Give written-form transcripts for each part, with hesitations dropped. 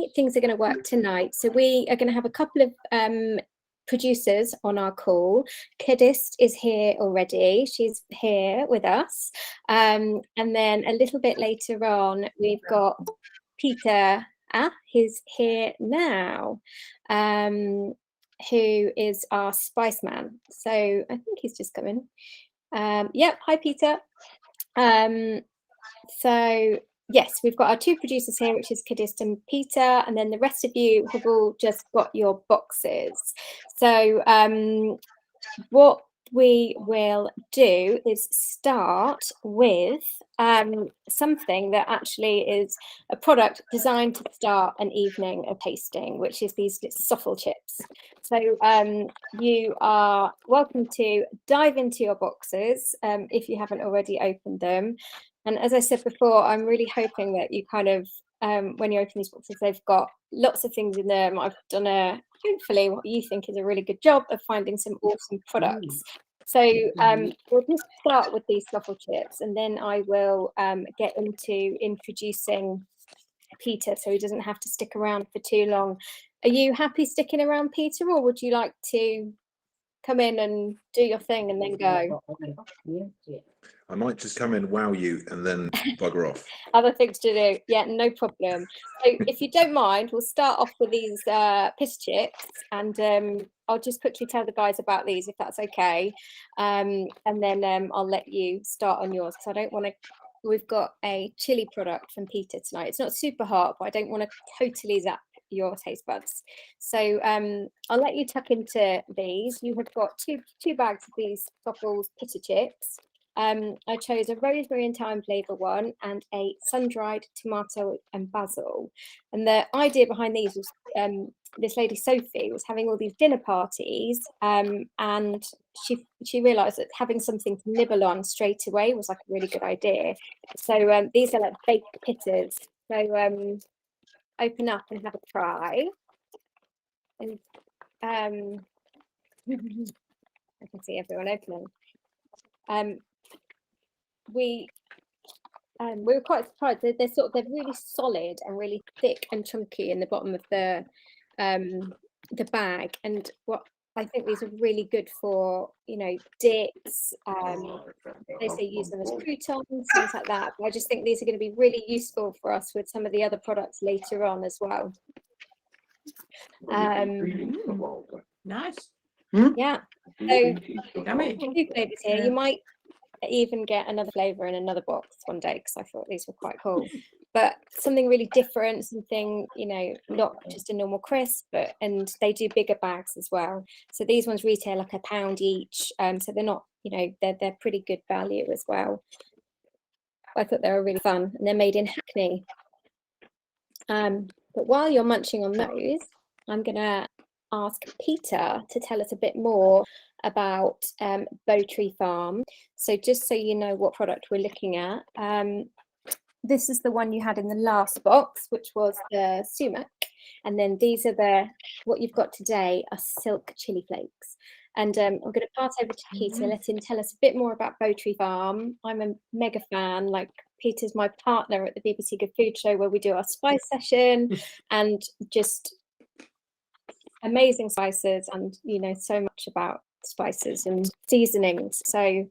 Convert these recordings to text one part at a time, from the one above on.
way things are going to work tonight, so we are going to have a couple of producers on our call. Kadist is here already. She's here with us. And then a little bit later on, we've got Peter, who's here now, who is our spice man. So I think he's just coming. Yep, hi Peter. So yes, we've got our two producers here, which is Kadist and Peter, and then the rest of you have all just got your boxes. So what we will do is start with something that actually is a product designed to start an evening of tasting, which is these Stoffel chips. So you are welcome to dive into your boxes if you haven't already opened them. And as I said before, I'm really hoping that you kind of, when you open these boxes, they've got lots of things in them. I've done hopefully what you think is a really good job of finding some awesome products. So we'll just start with these Stoffel chips, and then I will get into introducing Peter so he doesn't have to stick around for too long. Are you happy sticking around, Peter, or would you like to come in and do your thing and then go? I might just come in, wow you, and then bugger off. Other things to do. Yeah, no problem. So if you don't mind, we'll start off with these piss chips, and I'll just quickly tell the guys about these if that's okay. And then I'll let you start on yours, because I don't want to. We've got a chili product from Peter tonight. It's not super hot, but I don't want to totally zap your taste buds. So I'll let you tuck into these. You have got two bags of these Stoffel's pitta chips. I chose a rosemary and thyme flavour one and a sun-dried tomato and basil. And the idea behind these was this lady Sophie was having all these dinner parties, and she realised that having something to nibble on straight away was like a really good idea. So these are like baked pittas. So open up and have a try. And I can see everyone opening. We were quite surprised. They're really solid and really thick and chunky in the bottom of the bag. And what I think these are really good for, dips. They say use them as croutons, things like that. But I just think these are going to be really useful for us with some of the other products later on as well. Nice. Yeah. So two flavors here. You might even get another flavor in another box one day, because I thought these were quite cool, but something really different, something not just a normal crisp, and they do bigger bags as well. So these ones retail like £1 each, so they're not, they're pretty good value as well. I thought they were really fun, and they're made in Hackney. But while you're munching on those, I'm gonna ask Peter to tell us a bit more about Bowtree Farm. So just so you know what product we're looking at, this is the one you had in the last box, which was the sumac, and then these are what you've got today are silk chili flakes. And I'm going to pass over to Peter, let him tell us a bit more about Bowtree Farm. I'm a mega fan. Like, Peter's my partner at the BBC Good Food Show, where we do our spice session, and just amazing spices, and so much about spices and seasonings. So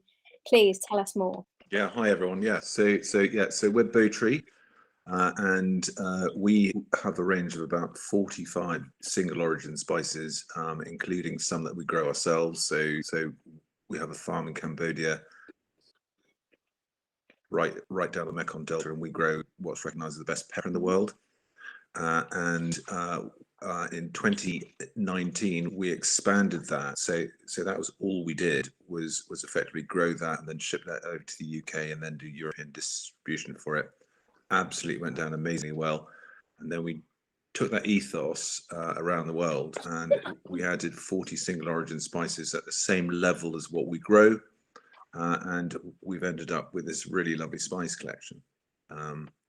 please tell us more. Yeah, hi everyone. Yeah, so we're Bowtree, and we have a range of about 45 single origin spices, including some that we grow ourselves. So we have a farm in Cambodia, right down the Mekong Delta, and we grow what's recognised as the best pepper in the world. In 2019 we expanded that, so that was all we did was effectively grow that and then ship that over to the UK and then do European distribution for it. Absolutely went down amazingly well. And then we took that ethos around the world, and we added 40 single origin spices at the same level as what we grow, and we've ended up with this really lovely spice collection,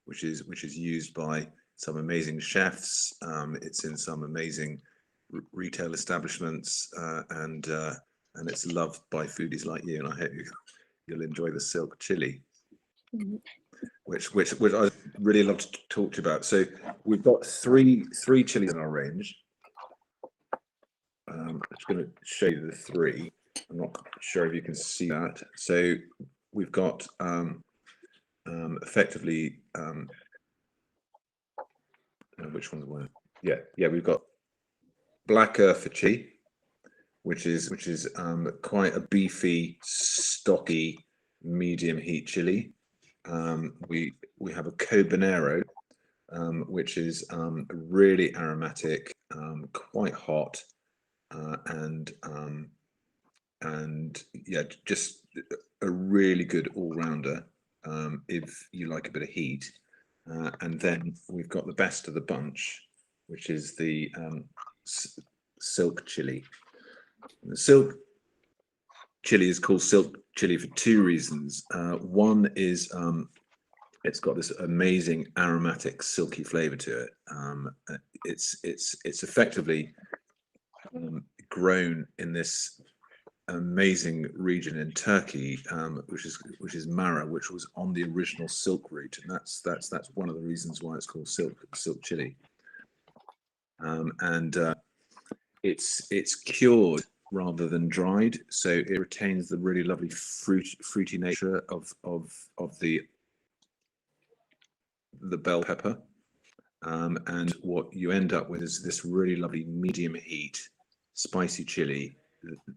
which is used by some amazing chefs. It's in some amazing retail establishments, and it's loved by foodies like you. And I hope you'll enjoy the silk chili. which I really love to talk to you about. So we've got three chilies in our range. I'm just going to show you the three. I'm not sure if you can see that. So we've got effectively which ones were? Yeah, we've got Black Earth chili, which is quite a beefy, stocky, medium heat chili. We have a Cobanero, which is really aromatic, quite hot, and yeah, just a really good all-rounder if you like a bit of heat. And then we've got the best of the bunch, which is the silk chili. The silk chili is called silk chili for two reasons. One is it's got this amazing aromatic, silky flavor to it. It's effectively grown in this amazing region in Turkey, which is Mara, which was on the original silk route, and that's one of the reasons why it's called silk chili. And it's cured rather than dried, so it retains the really lovely fruity nature of the bell pepper. And what you end up with is this really lovely medium heat, spicy chili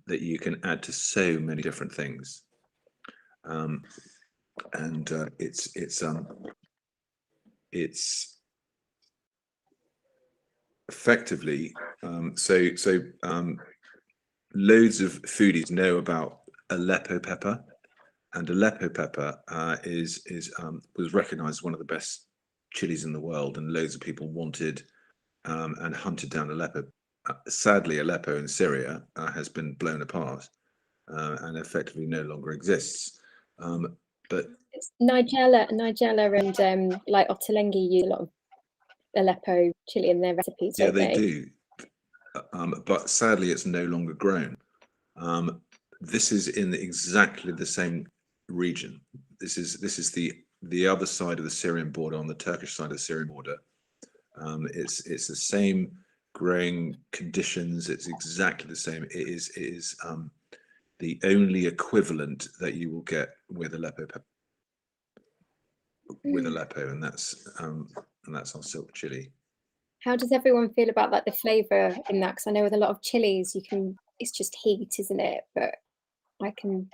that you can add to so many different things. And it's effectively loads of foodies know about Aleppo pepper, and Aleppo pepper was recognized as one of the best chilies in the world, and loads of people wanted and hunted down Aleppo. Sadly, Aleppo in Syria has been blown apart and effectively no longer exists. But it's Nigella and like Ottolenghi use a lot of Aleppo chili in their recipes. yeah, don't they do. But sadly, it's no longer grown. This is in exactly the same region. This is the other side of the Syrian border, on the Turkish side of the Syrian border. It's the same growing conditions. It's exactly the same. It is the only equivalent that you will get with Aleppo pepper, and that's our silk chili. How does everyone feel about like the flavor in that? Because I know with a lot of chilies, it's just heat, isn't it? But I can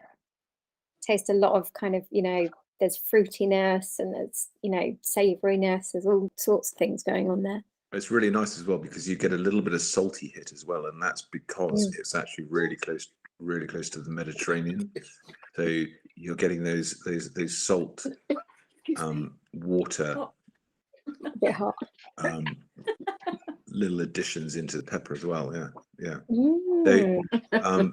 taste a lot of kind of, there's fruitiness and there's, savouriness. There's all sorts of things going on there. It's really nice as well because you get a little bit of salty hit as well, and that's because it's actually really close to the Mediterranean. So you're getting those salt water, A bit hot. little additions into the pepper as well. Yeah. Mm. So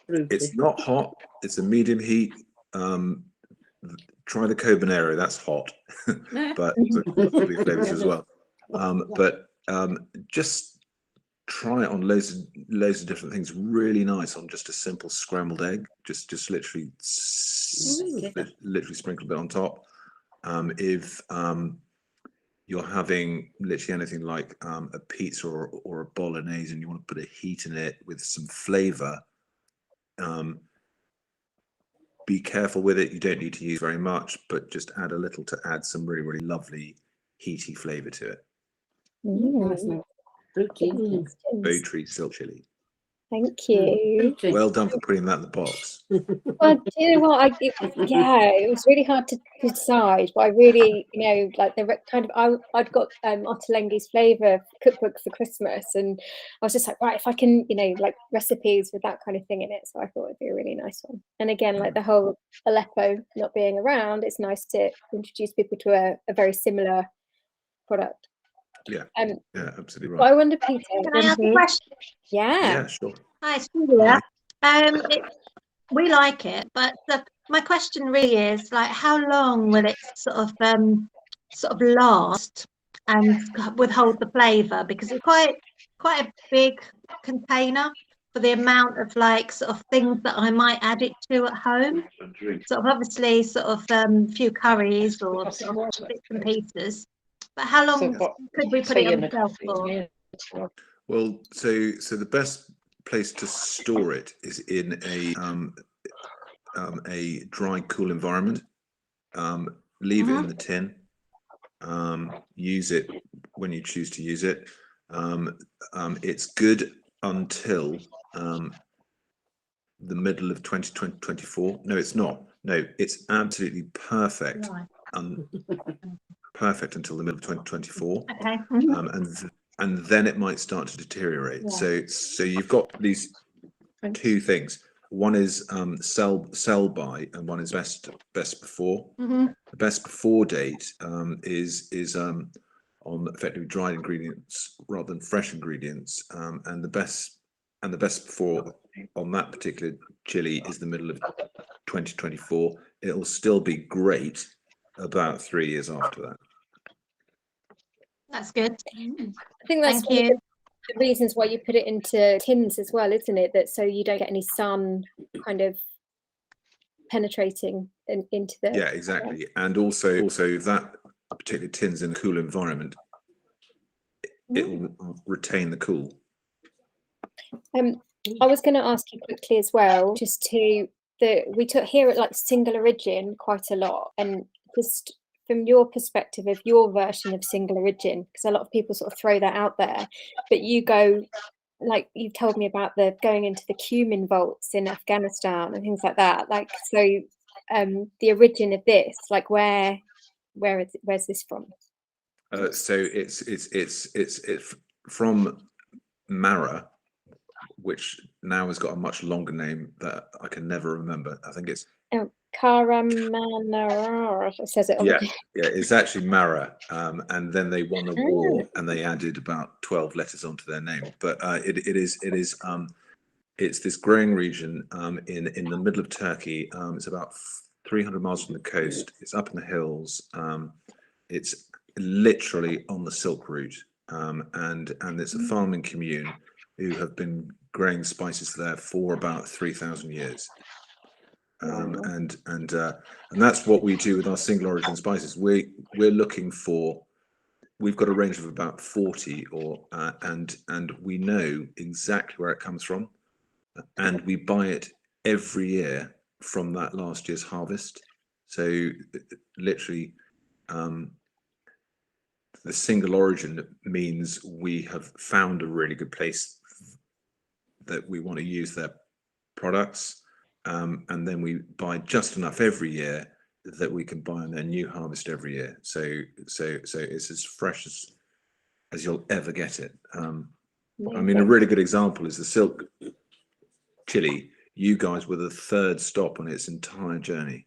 it's not hot. It's a medium heat. Try the Cobanero. That's hot, but lovely flavors as well. But just try it on loads of different things. Really nice on just a simple scrambled egg. Just literally sprinkle a bit on top. If you're having literally anything like a pizza or a bolognese and you want to put a heat in it with some flavor, be careful with it. You don't need to use very much, but just add a little to add some really, really lovely heaty flavor to it. Beautree silk chili. Thank you. Well done for putting that in the box. Well, do you know what? It was really hard to decide, but I really, like the kind of, I'd got Ottolenghi's flavour cookbook for Christmas, and I was just like, right, if I can, like recipes with that kind of thing in it. So I thought it'd be a really nice one. And again, like the whole Aleppo not being around, it's nice to introduce people to a very similar product. Yeah, absolutely right. But I wonder, Peter, can I ask a question? Yeah, sure. Hi, it's Julia. We like it, but my question really is like, how long will it sort of last and withhold the flavour? Because it's quite a big container. for the amount of like sort of things that I might add it to at home. Sort of obviously sort of few curries or sort of bits and pieces. But how long could we put it on the shelf for? Well, so the best place to store it is in a dry, cool environment. Leave it in the tin. Use it when you choose to use it. It's good until the middle of 2024. No, it's not. No, it's absolutely perfect. Right. Perfect until the middle of 2024. Okay. And then it might start to deteriorate. Yeah. So you've got these two things. One is sell by, and one is best before. Mhm. The best before date is on effectively dried ingredients rather than fresh ingredients, and the best before on that particular chili is the middle of 2024. It'll still be great about 3 years after that. That's good. I think that's Thank one of you. the reasons why you put it into tins as well, isn't it? That so you don't get any sun kind of penetrating into the. Yeah, exactly. And also that particular tin's in a cool environment, it will retain the cool. I was going to ask you quickly as well, just to we took here at like Single Origin quite a lot, and just from your perspective of your version of Single Origin, because a lot of people sort of throw that out there, but you go, like you've told me about the going into the cumin vaults in Afghanistan and things like that. Like, so the origin of this, like where's this from? So it's from Mara, which now has got a much longer name that I can never remember. I think it's Karamanara. It says it on yeah, it's actually Mara, and then they won the war and they added about 12 letters onto their name. But it's this growing region in the middle of Turkey. It's about 300 miles from the coast. It's up in the hills. It's literally on the Silk Route, and it's a farming commune who have been growing spices there for about 3,000 years. And that's what we do with our single origin spices. We're looking for. We've got a range of about 40, and we know exactly where it comes from, and we buy it every year from that last year's harvest. So literally, the single origin means we have found a really good place that we want to use their products, and then we buy just enough every year that we can buy on their new harvest every year. So it's as fresh as you'll ever get it. I mean, a really good example is the Silk chili. You guys were the third stop on its entire journey.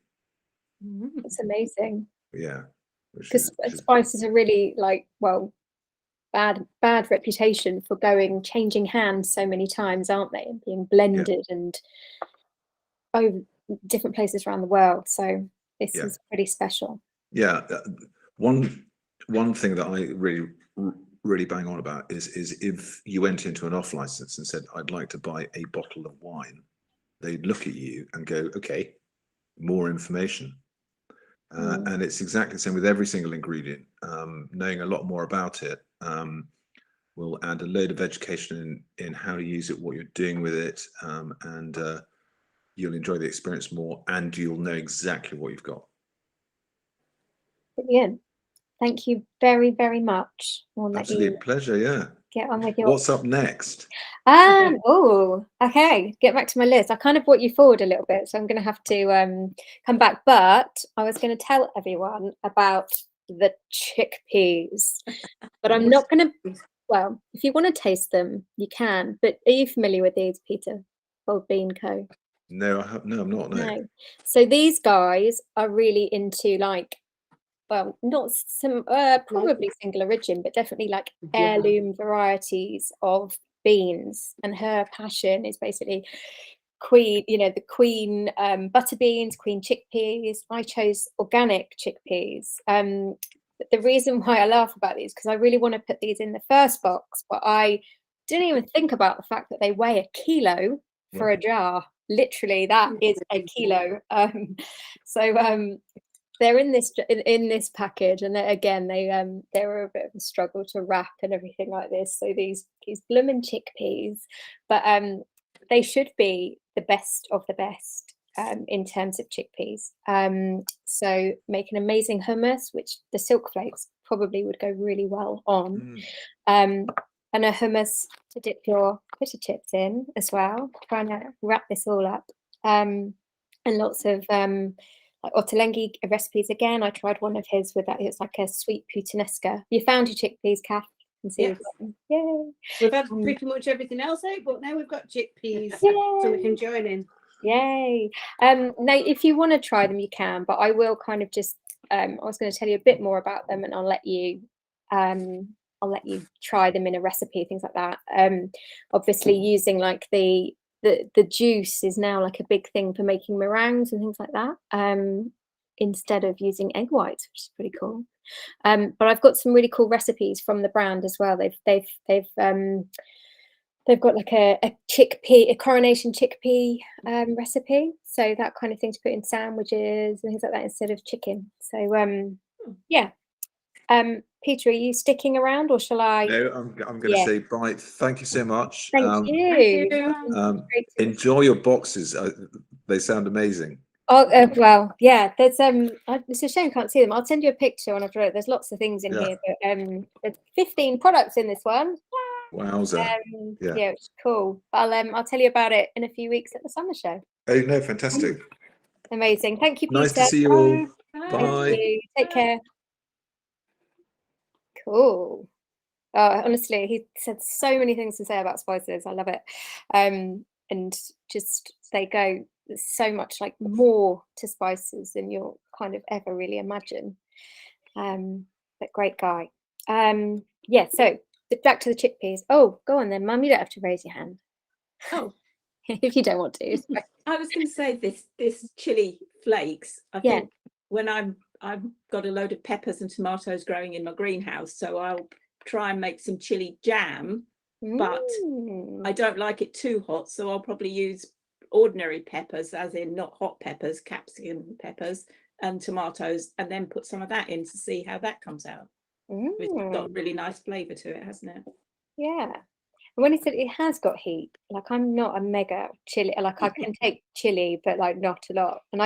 It's amazing. Yeah, because spices are really like, well, bad reputation for changing hands so many times, aren't they, and being blended and over different places around the world. So this is pretty special. Yeah, one thing that I really bang on about is if you went into an off license and said, I'd like to buy a bottle of wine, they'd look at you and go, okay, more information. And it's exactly the same with every single ingredient. Knowing a lot more about it will add a load of education in how to use it, what you're doing with it, and you'll enjoy the experience more, and you'll know exactly what you've got. Brilliant. Thank you very, very much. Absolute pleasure. Yeah. Get on with your. What's up next? Oh, okay. Get back to my list. I kind of brought you forward a little bit, so I'm going to have to come back. But I was going to tell everyone about the chickpeas, but I'm not going to. Well, if you want to taste them, you can. But are you familiar with these, Peter? Bold Bean Co. No, I have. No, I'm not. No. So these guys are really into like. Well, not some probably single origin, but definitely like heirloom varieties of beans. And her passion is basically the queen butter beans, queen chickpeas. I chose organic chickpeas. But the reason why I laugh about these because I really want to put these in the first box, but I didn't even think about the fact that they weigh a kilo for a jar. Literally, that is a kilo. So they're in this package, and again they were a bit of a struggle to wrap and everything like this. So these bloomin' chickpeas, but they should be the best of the best in terms of chickpeas. So make an amazing hummus, which the silk flakes probably would go really well on. And a hummus to dip your pita chips in as well. Trying to wrap this all up. And lots of like Ottolenghi recipes again. I tried one of his with that. It's like a sweet puttanesca. You found your chickpeas, Kath? Yes. Yay! We've had pretty much everything else out, but now we've got chickpeas, so we can join in. Yay! Now, if you want to try them, you can. But I will kind of just. I was going to tell you a bit more about them, and I'll let you try them in a recipe, things like that. Obviously, using like the juice is now like a big thing for making meringues and things like that, instead of using egg whites, which is pretty cool. But I've got some really cool recipes from the brand as well. They've got like a coronation chickpea recipe, so that kind of thing to put in sandwiches and things like that instead of chicken. So yeah. Peter, are you sticking around, or shall I? No, I'm going to say bye. Thank you so much. Thank you. Enjoy your boxes. They sound amazing. Oh well, yeah. There's it's a shame I can't see them. I'll send you a picture when I've read it. There's lots of things in here, but there's 15 products in this one. Wowza. Yeah, it's cool. I'll tell you about it in a few weeks at the summer show. Oh no, fantastic. Amazing. Thank you, Peter. Nice to see you all. Bye. Bye. Thank you. Take care. Cool. Honestly, he said so many things to say about spices. I love it. And just there's so much like more to spices than you'll kind of ever really imagine. But great guy. Yeah, so back to the chickpeas. Oh, go on then, Mum. You don't have to raise your hand. Oh, if you don't want to. I was going to say this chili flakes. I think when I've got a load of peppers and tomatoes growing in my greenhouse, so I'll try and make some chili jam, but I don't like it too hot, so I'll probably use ordinary peppers, as in not hot peppers, capsicum peppers and tomatoes, and then put some of that in to see how that comes out. It's got a really nice flavour to it, hasn't it? Yeah. And when he said it has got heat, like I'm not a mega chili, like I can take chili, but like not a lot. And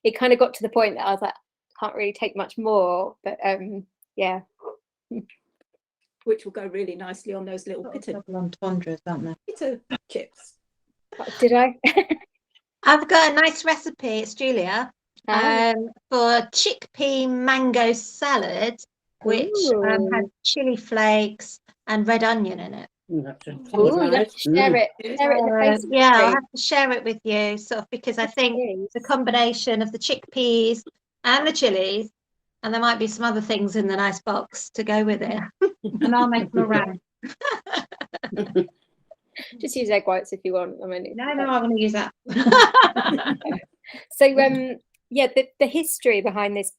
it kind of got to the point that I was like, can't really take much more, but yeah. Which will go really nicely on those little pita entendres, aren't there? Pita chips. Did I? I've got a nice recipe. It's Julia for chickpea mango salad, which has chili flakes and red onion in it. You have to share it. Share it in the Facebook yeah, I'll group. have to share it with you, sort of, because I think the combination of the chickpeas and the chilies, and there might be some other things in the nice box to go with it. And I'll make them around. Just use egg whites if you want. I mean, No, I'm going to use that. So yeah, the history behind this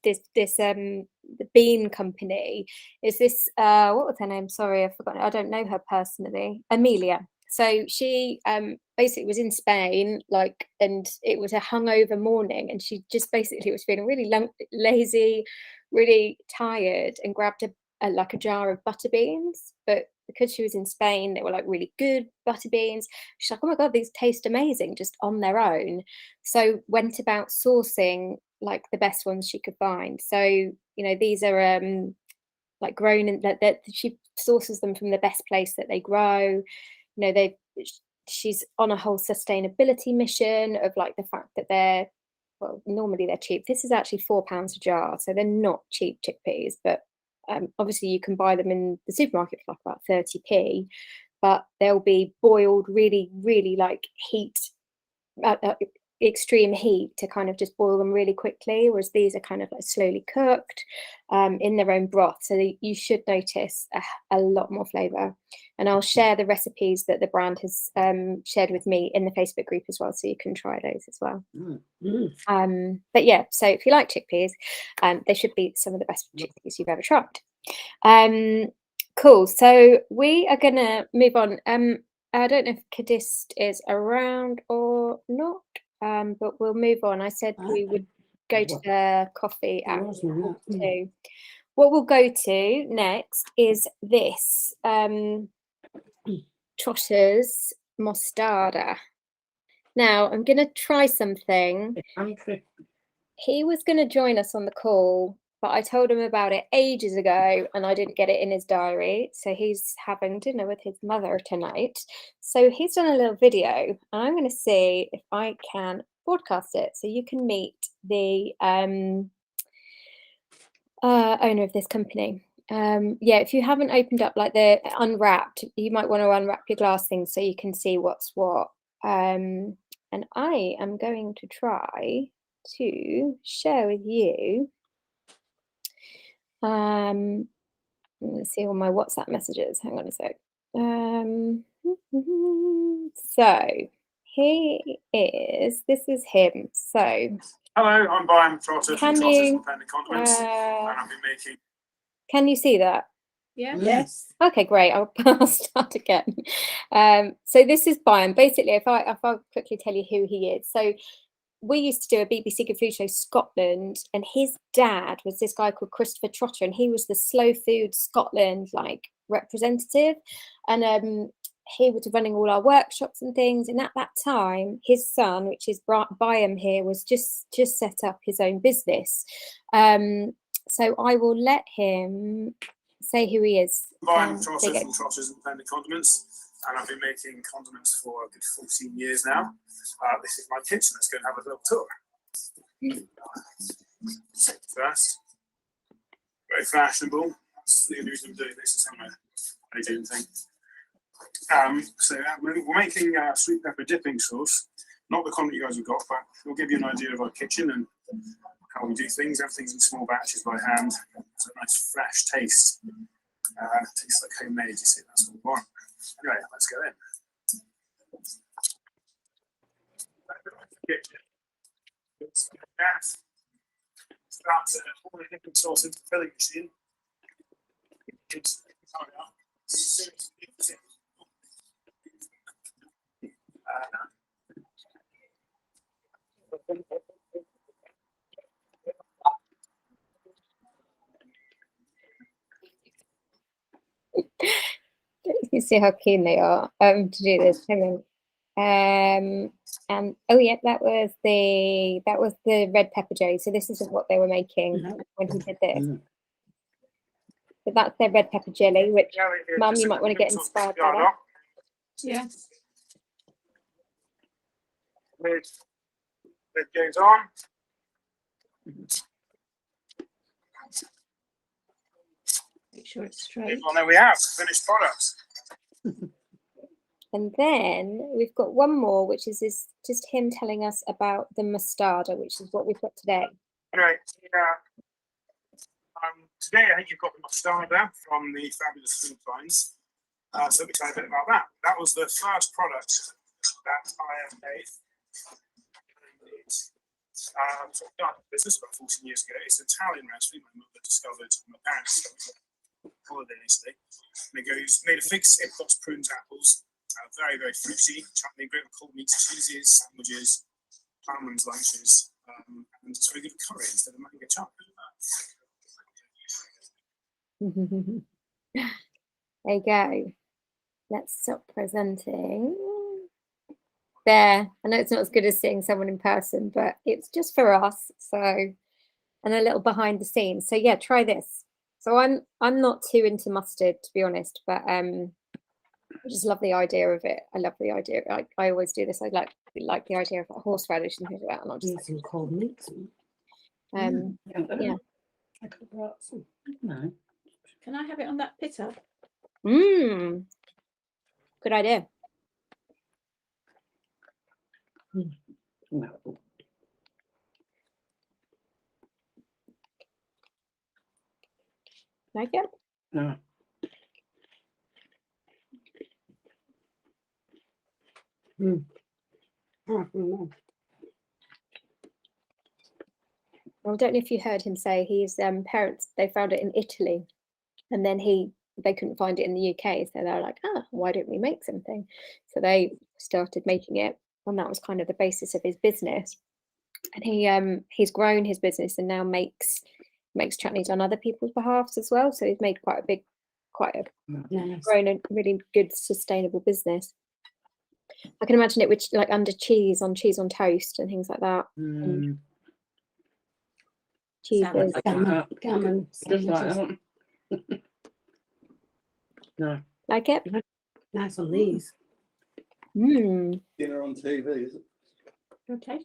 the bean company is this. What was her name? Sorry, I've forgotten. I don't know her personally. Amelia. So she basically was in Spain, and it was a hungover morning, and she just basically was feeling really lazy, really tired, and grabbed a jar of butter beans. But because she was in Spain, they were like really good butter beans. She's like, oh my God, these taste amazing just on their own. So went about sourcing like the best ones she could find. So, these are like grown in that she sources them from the best place that they grow. She's on a whole sustainability mission of like the fact that normally they're cheap. This is actually £4 a jar, so they're not cheap chickpeas, but obviously you can buy them in the supermarket for like about 30p, but they'll be boiled really, really like extreme heat to kind of just boil them really quickly, whereas these are kind of like slowly cooked in their own broth, so you should notice a lot more flavor. And I'll share the recipes that the brand has shared with me in the Facebook group as well, so you can try those as well. But yeah, so if you like chickpeas, they should be some of the best chickpeas you've ever tried. Cool. So we are gonna move on. I don't know if Cadist is around or not, but we'll move on. I said we would go to the coffee at 2. What we'll go to next is this Trotter's Mostarda. Now I'm gonna try something. He was gonna join us on the call, but I told him about it ages ago and I didn't get it in his diary. So he's having dinner with his mother tonight. So he's done a little video and I'm going to see if I can broadcast it so you can meet the owner of this company. Yeah, if you haven't opened up like the unwrapped, you might want to unwrap your glass things so you can see what's what. And I am going to try to share with you. I'm going to see all my WhatsApp messages. Hang on a sec. So he is. This is him. So hello, I'm Brian Trotter from can Trotters you? Independent Condiments, and I've been making. Can you see that? Yeah. Yes. Okay, great. I'll start again. So this is Brian. Basically, if I quickly tell you who he is. So we used to do a BBC Good Food Show Scotland, and his dad was this guy called Christopher Trotter, and he was the Slow Food Scotland like representative, and he was running all our workshops and things. And at that time, his son, which is Byam here, was just set up his own business. So I will let him say who he is. Brian Trotter from Trotters Independent Condiments, and I've been making condiments for a good 14 years now. This is my kitchen. Let's go and have a little tour. First, very fashionable. That's the only reason I'm doing this. Is I do thing. So we're making sweet pepper dipping sauce. Not the kind that you guys have got, but we'll give you an idea of our kitchen and how we do things. Everything's in small batches by hand. It's a nice fresh taste. Tastes like homemade. You see, that's what we want. Anyway, let's go in. Gas. Start all the dipping sauce into the filling machine. You see how keen they are to do this. Hang on. And oh yeah, that was the red pepper jelly. So this isn't what they were making when he did this. But that's their red pepper jelly, which Mum, you might want to get inspired by that. Yes. Lid goes on. Make sure it's straight. Well, there we have finished products. And then we've got one more, which is just him telling us about the mostarda, which is what we've got today. Anyway, today I think you've got the mostarda from the Fabulous Food Finds. So let me tell you a bit about that. That was the first product that I have made. So I started the business about 14 years ago. It's an Italian recipe my mother discovered, my parents discovered on holiday yesterday. And it goes made of figs, apricots, prunes, apples. Very, very fruity. Chutney, great with cold meats, cheeses, sandwiches, plowman's lunches, and it's very good curry instead of mango chutney. There you go. Let's stop presenting. There. I know it's not as good as seeing someone in person, but it's just for us. So, and a little behind the scenes. So yeah, try this. So I'm not too into mustard, to be honest, but I just love the idea of it. I love the idea. I always do this. I like the idea of horseradish and things like that. And I'll just some cold meat. yeah. I could have brought some. No. Can I have it on that pitter? Good idea. No. Like it? No. Well, I don't know if you heard him say his parents, they found it in Italy, and then he they couldn't find it in the UK, so they're like, why don't we make something? So they started making it, and that was kind of the basis of his business. And he's grown his business and now makes chutneys on other people's behalves as well. So he's made quite a grown a really good sustainable business. I can imagine it with like under cheese on toast and things like that. Cheeses. Gammon. Just like that. No. Like it? Nice on these. Dinner on TV, is it? Okay.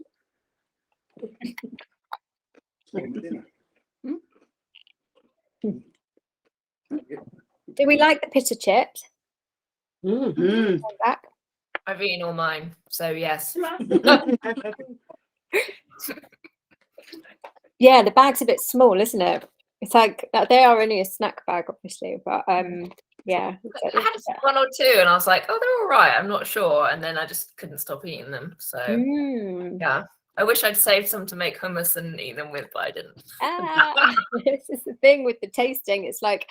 Dinner. Do we like the pita chips? Back? I've eaten all mine, so yes. Yeah, the bag's a bit small, isn't it? It's like they are only a snack bag, obviously, but yeah. I had one or two, and I was like, "Oh, they're all right." I'm not sure, and then I just couldn't stop eating them. So yeah, I wish I'd saved some to make hummus and eat them with, but I didn't. This is the thing with the tasting. It's like,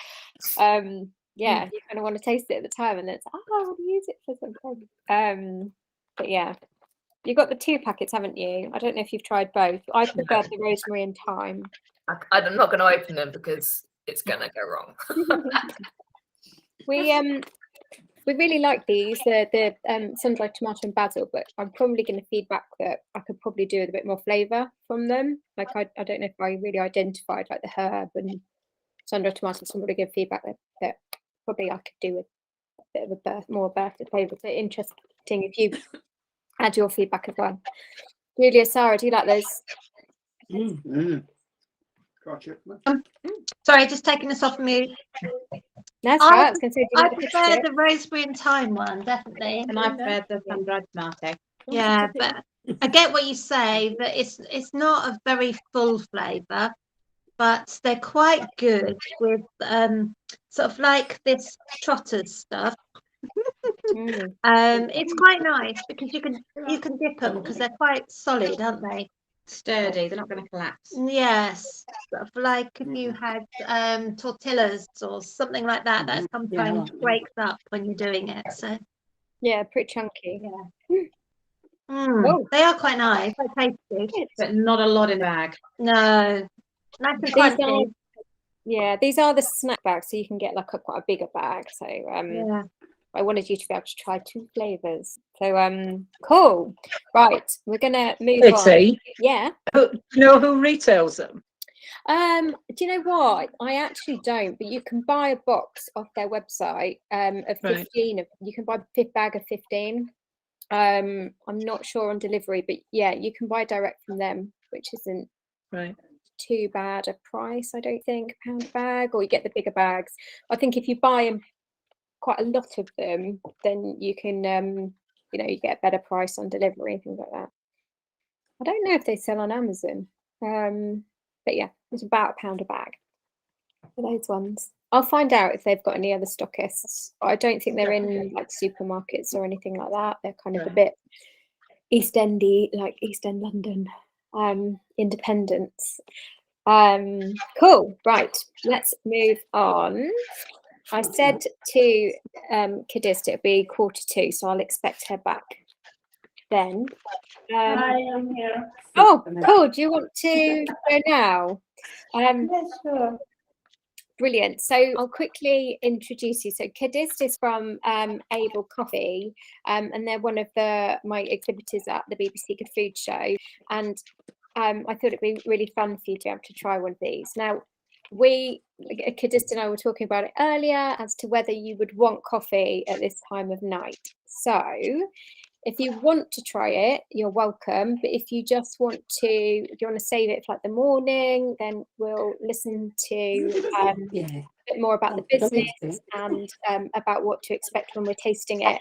yeah, you kind of want to taste it at the time, and then it's, I want to use it for something. But yeah, you've got the 2 packets, haven't you? I don't know if you've tried both. I prefer the rosemary and thyme. I'm not going to open them because it's going to go wrong. We really like these, the sun-dried tomato and basil, but I'm probably going to feedback that I could probably do with a bit more flavour from them. Like I don't know if I really identified like the herb and sun-dried tomato. Some really good feedback that probably I could do with a bit of a more birthday flavour. So interesting if you add your feedback as well. Julia, Sarah, do you like those? Sorry, just taking this off mute. That's right. I was going to say, I prefer the rosemary and thyme one, definitely. And I prefer the sun-dried tomato. Yeah, but I get what you say, that it's not a very full flavour, but they're quite good with sort of like this trotters stuff. It's quite nice because you can dip them because they're quite solid, aren't they? Sturdy, they're not going to collapse. Yes, sort of like if you had tortillas or something like that, that sometimes breaks up when you're doing it. So yeah, pretty chunky. Yeah. They are quite nice. They're tasty, but not a lot in the bag. No, nice and crunchy. These are the snack bags, so you can get like quite a bigger bag. So yeah. I wanted you to be able to try 2 flavours. So cool. Right, we're gonna move on. Yeah. Do you know who retails them? Do you know what? I actually don't, but you can buy a box off their website of 15 of you can buy a bag of 15. I'm not sure on delivery, but yeah, you can buy direct from them, which isn't too bad a price, I don't think, £1 bag, or you get the bigger bags. I think if you buy quite a lot of them, then you can you get a better price on delivery and things like that. I don't know if they sell on Amazon, but yeah, it's about £1 a bag for those ones. I'll find out if they've got any other stockists. I don't think they're in like supermarkets or anything like that. They're kind of a bit East Endy, like East End London, independents. Cool. Right, let's move on. I said to Kadist it'd be 1:45, so I'll expect her back then. I am here. Oh, cool. Do you want to go now? Yes, sure. Brilliant. So I'll quickly introduce you. So Kadist is from Able Coffee, and they're one of my exhibitors at the BBC Good Food Show. And I thought it'd be really fun for you to be able to try one of these. Now, Kadist and I were talking about it earlier as to whether you would want coffee at this time of night. So if you want to try it, you're welcome. But if you just want to, if you want to save it for like the morning, then we'll listen to a bit more about the business and about what to expect when we're tasting it.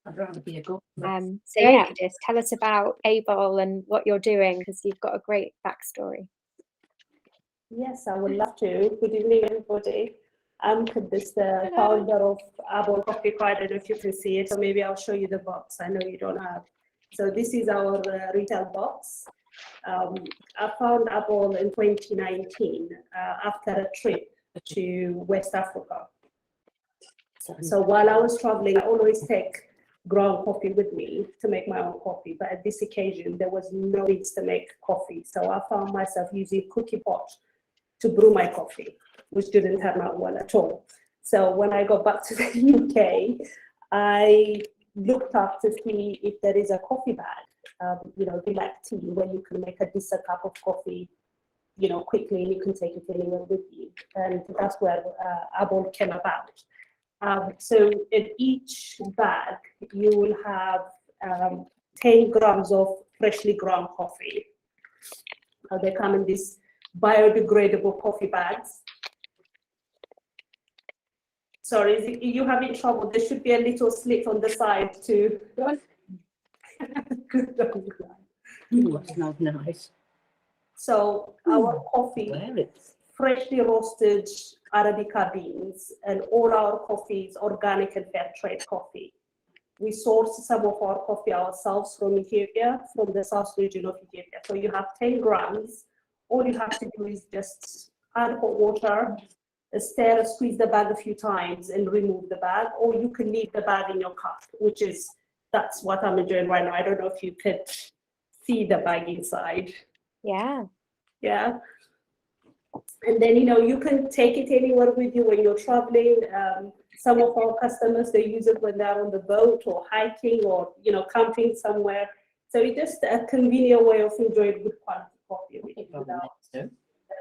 I'd rather be a good. So yeah, just tell us about Able and what you're doing, because you've got a great backstory. Yes, I would love to. Good evening, everybody. I'm Kadist, the founder of Able Coffee. I don't know if you can see it, so maybe I'll show you the box. I know you don't have. So this is our retail box. I found Able in 2019 after a trip to West Africa. So while I was traveling, I always take ground coffee with me to make my own coffee. But at this occasion, there was no need to make coffee. So I found myself using cookie pot to brew my coffee, which didn't turn out well at all. So when I got back to the UK, I looked up to see if there is a coffee bag, you know, the like tea, where you can make a decent cup of coffee, you know, quickly, and you can take it anywhere with you. And that's where Abol came about. So in each bag, you will have 10 grams of freshly ground coffee. They come in these biodegradable coffee bags. Sorry, you having trouble? There should be a little slit on the side too. Smells nice. So our coffee, freshly roasted Arabica beans, and all our coffee is organic and fair trade coffee. We source some of our coffee ourselves from Ethiopia, from the south region of Ethiopia. So you have 10 grams. All you have to do is just add hot water, stir, squeeze the bag a few times and remove the bag, or you can leave the bag in your cup, that's what I'm enjoying right now. I don't know if you could see the bag inside. Yeah. Yeah. And then, you know, you can take it anywhere with you when you're traveling. Some of our customers, they use it when they're on the boat or hiking or, you know, camping somewhere. So it's just a convenient way of enjoying good quality coffee without the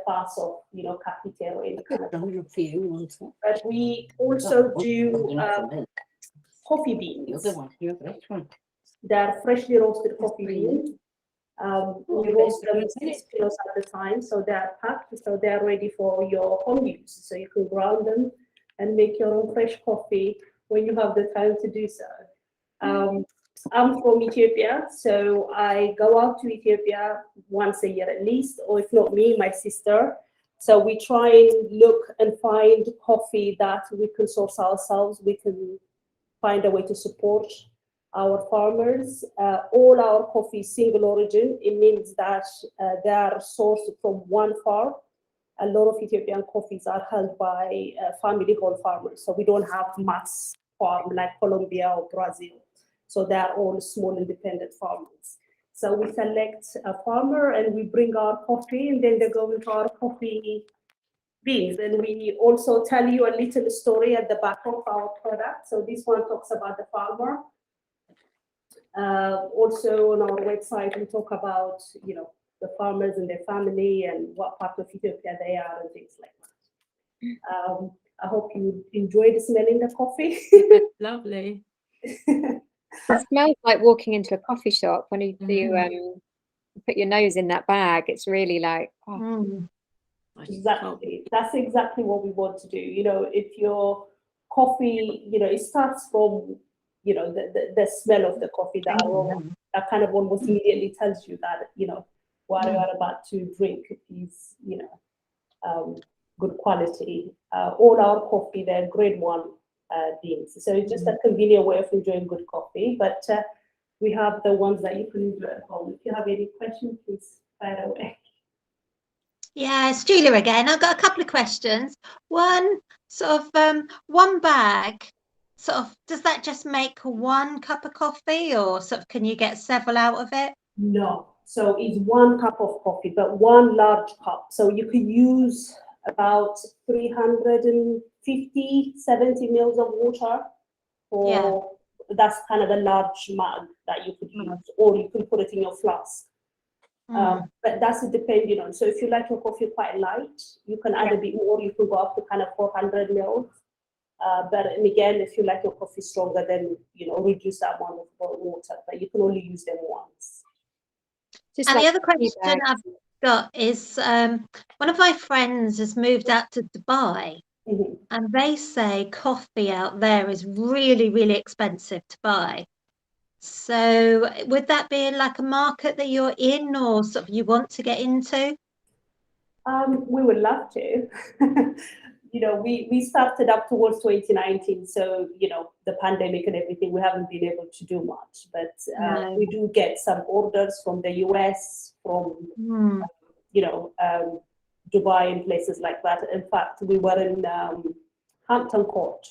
fuss of, you know, cafetiere or any kind of. But we also do coffee beans. They're freshly roasted coffee beans. We roast them 6 kilos at a time, so they're packed, so they're ready for your home use. So you can ground them and make your own fresh coffee when you have the time to do so. I'm from Ethiopia, so I go out to Ethiopia once a year at least, or if not me, my sister. So we try and look and find coffee that we can source ourselves. We can find a way to support our farmers. All our coffee is single origin. It means that they are sourced from one farm. A lot of Ethiopian coffees are held by family-owned farmers. So we don't have mass farm like Colombia or Brazil. So they are all small independent farmers. So we select a farmer and we bring our coffee, and then they go into our coffee beans. And we also tell you a little story at the back of our product. So this one talks about the farmer. Also on our website, we talk about, you know, the farmers and their family and what part of Ethiopia they are and things like that. I hope you enjoyed smelling the coffee. Lovely. It smells like walking into a coffee shop when you put your nose in that bag. It's really like, Exactly. That's exactly what we want to do. You know, if your coffee, you know, it starts from, you know, the smell of the coffee, the aroma, that kind of almost immediately tells you that, you know, what you are about to drink is, you know, good quality. All our coffee, they're grade 1 beans. So it's just a convenient way of enjoying good coffee. But we have the ones that you can enjoy at home. If you have any questions, please fire away. Yeah, it's Julia again. I've got a couple of questions. One, sort of, one bag, sort of, does that just make 1 cup of coffee, or sort of can you get several out of it? No. So it's 1 cup of coffee, but 1 large cup. So you could use about 350, 70 mils of water for, that's kind of the large mug that you could use, or you can put it in your flask. But that's depending on, so if you like your coffee quite light, you can add a bit more, you can go up to kind of 400 mils. But again, if you like your coffee stronger, then, you know, reduce that amount of water, but you can only use them once. just And like the other tea question bags. I've got is, one of my friends has moved out to Dubai, and they say coffee out there is really, really expensive to buy. So would that be like a market that you're in, or sort of you want to get into? We would love to. You know, we started up towards 2019, so, you know, the pandemic and everything, we haven't been able to do much, but we do get some orders from the US, from, you know, Dubai and places like that. In fact, we were in Hampton Court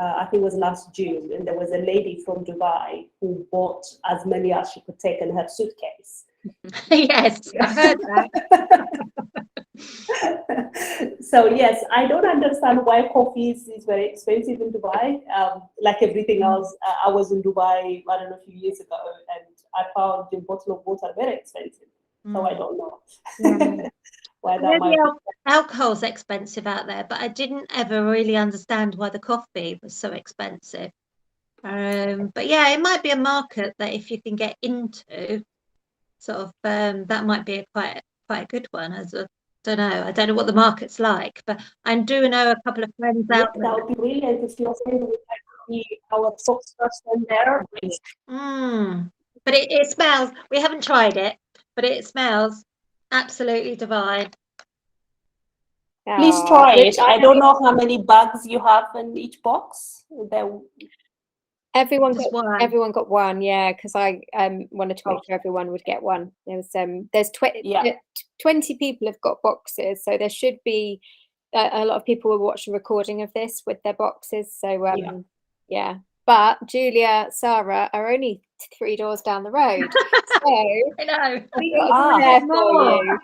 I think it was last June, and there was a lady from Dubai who bought as many as she could take in her suitcase. Yes, I heard that. So yes, I don't understand why coffee is very expensive in Dubai. Like everything else, I was in Dubai, I don't know, a few years ago, and I found the bottle of water very expensive. So I don't know why that might Maybe be. alcohol's expensive out there, but I didn't ever really understand why the coffee was so expensive. But yeah, it might be a market that if you can get into, sort of, that might be quite a good one. I don't know what the market's like, but I do know a couple of friends Yes, out that there. would be brilliant if you're saying we can be our spokesperson there. But it smells. We haven't tried it, but it smells absolutely divine. Please try it. I don't know how many bags you have in each box. Everyone Just got one. everyone got one, yeah, because I wanted to make sure everyone would get one. There's 20 people have got boxes, so there should be a lot of people will watch a recording of this with their boxes. So yeah. But Julia, Sarah are only 3 doors down the road, so I know. we got there for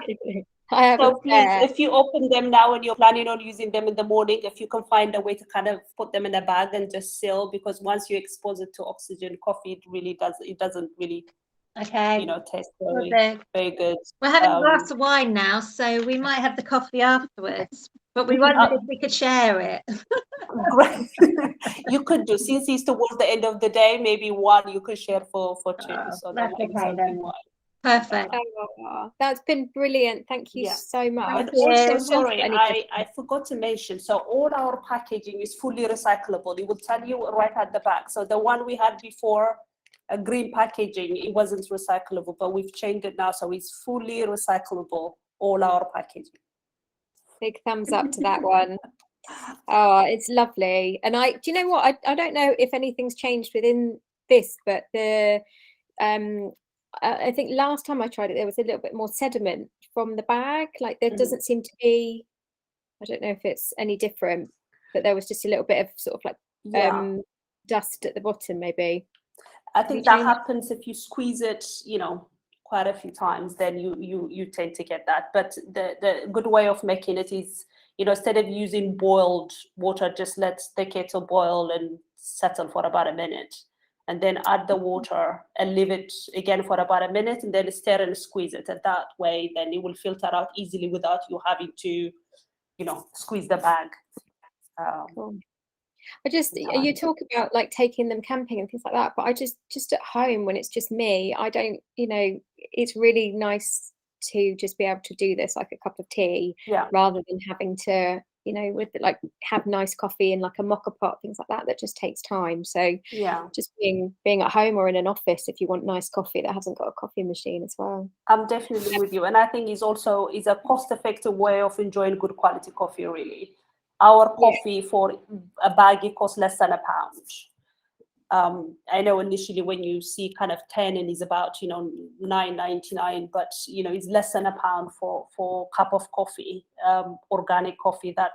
you. I have So a please, spare. if you open them now and you're planning on using them in the morning, if you can find a way to kind of put them in a bag and just seal, because once you expose it to oxygen, coffee doesn't really Okay. taste Perfect. very good. We're having a glass of wine now, so we might have the coffee afterwards. But we wondered if we could share it. Great. You could do, since it's towards the end of the day, maybe one you could share for two. So that That's might be okay something then. wise. Perfect. Oh, that's been brilliant. Thank you so much. And also, you. sorry, I forgot to mention, so all our packaging is fully recyclable. It will tell you right at the back. So the one we had before, a green packaging, it wasn't recyclable, but we've changed it now, so it's fully recyclable, all our packaging. Big thumbs up to that one. Oh, it's lovely. And do you know what? I don't know if anything's changed within this, but I think last time I tried it, there was a little bit more sediment from the bag. Like there doesn't seem to be, I don't know if it's any different, but there was just a little bit of sort of like dust at the bottom, maybe. I think that happens if you squeeze it, quite a few times, then you tend to get that. But the good way of making it is, instead of using boiled water, just let the kettle boil and settle for about a minute. And then add the water and leave it again for about a minute, and then stir and squeeze it. And that way, then it will filter out easily without you having to, squeeze the bag. Cool. You talk about like taking them camping and things like that, but I just at home when it's just me, I don't, it's really nice to just be able to do this like a cup of tea rather than having to, with like have nice coffee in like a mocha pot, things like that just takes time. So just being at home or in an office, if you want nice coffee that hasn't got a coffee machine as well. I'm definitely with you, and I think it's a cost-effective way of enjoying good quality coffee. Really, our coffee for a bag, it costs less than £1. I know initially when you see kind of 10 and it's about £9.99, but it's less than £1 for a cup of coffee, organic coffee that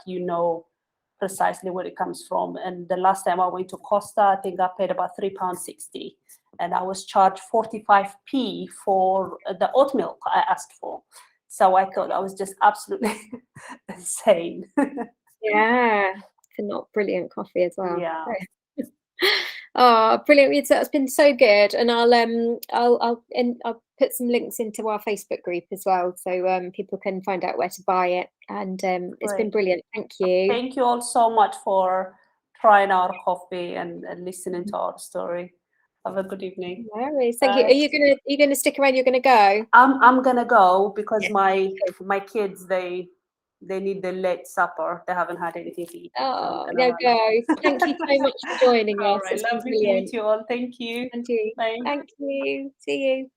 precisely where it comes from. And the last time I went to Costa, I think I paid about £3.60, and I was charged 45p for the oat milk I asked for. So I thought that was just absolutely insane. Yeah, for not brilliant coffee as well. Yeah. Oh, brilliant! It's been so good, and I'll put some links into our Facebook group as well, so people can find out where to buy it. And it's been brilliant. Thank you. Thank you all so much for trying our coffee and listening to our story. Have a good evening. No worries. Thank you. Are you gonna stick around? You're gonna go? I'm gonna go because my kids they need the late supper. They haven't had anything to eat. Oh, there you go. Thank you so much for joining us. Right, lovely to meet you all. Thank you. And you. Bye. Thank you. See you.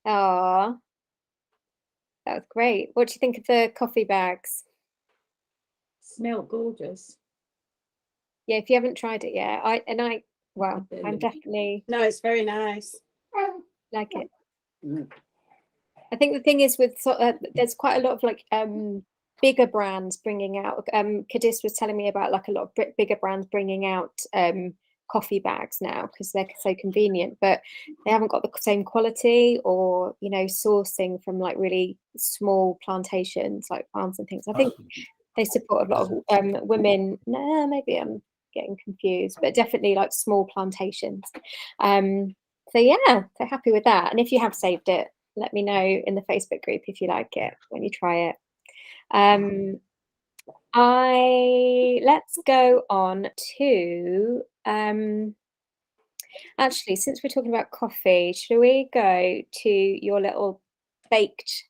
Oh, that was great. What do you think of the coffee bags? Smell gorgeous. Yeah, if you haven't tried it yet, I'm definitely No, it's very nice. like it. I think the thing is with there's quite a lot of like bigger brands bringing out. Cadis was telling me about like a lot of bigger brands bringing out coffee bags now because they're so convenient, but they haven't got the same quality, or sourcing from like really small plantations like farms and things. I think they support a lot of women. No, maybe I'm getting confused, but definitely like small plantations. So yeah, so happy with that. And if you have saved it, let me know in the Facebook group if you like it when you try it. Let's go on to actually, since we're talking about coffee, should we go to your little baked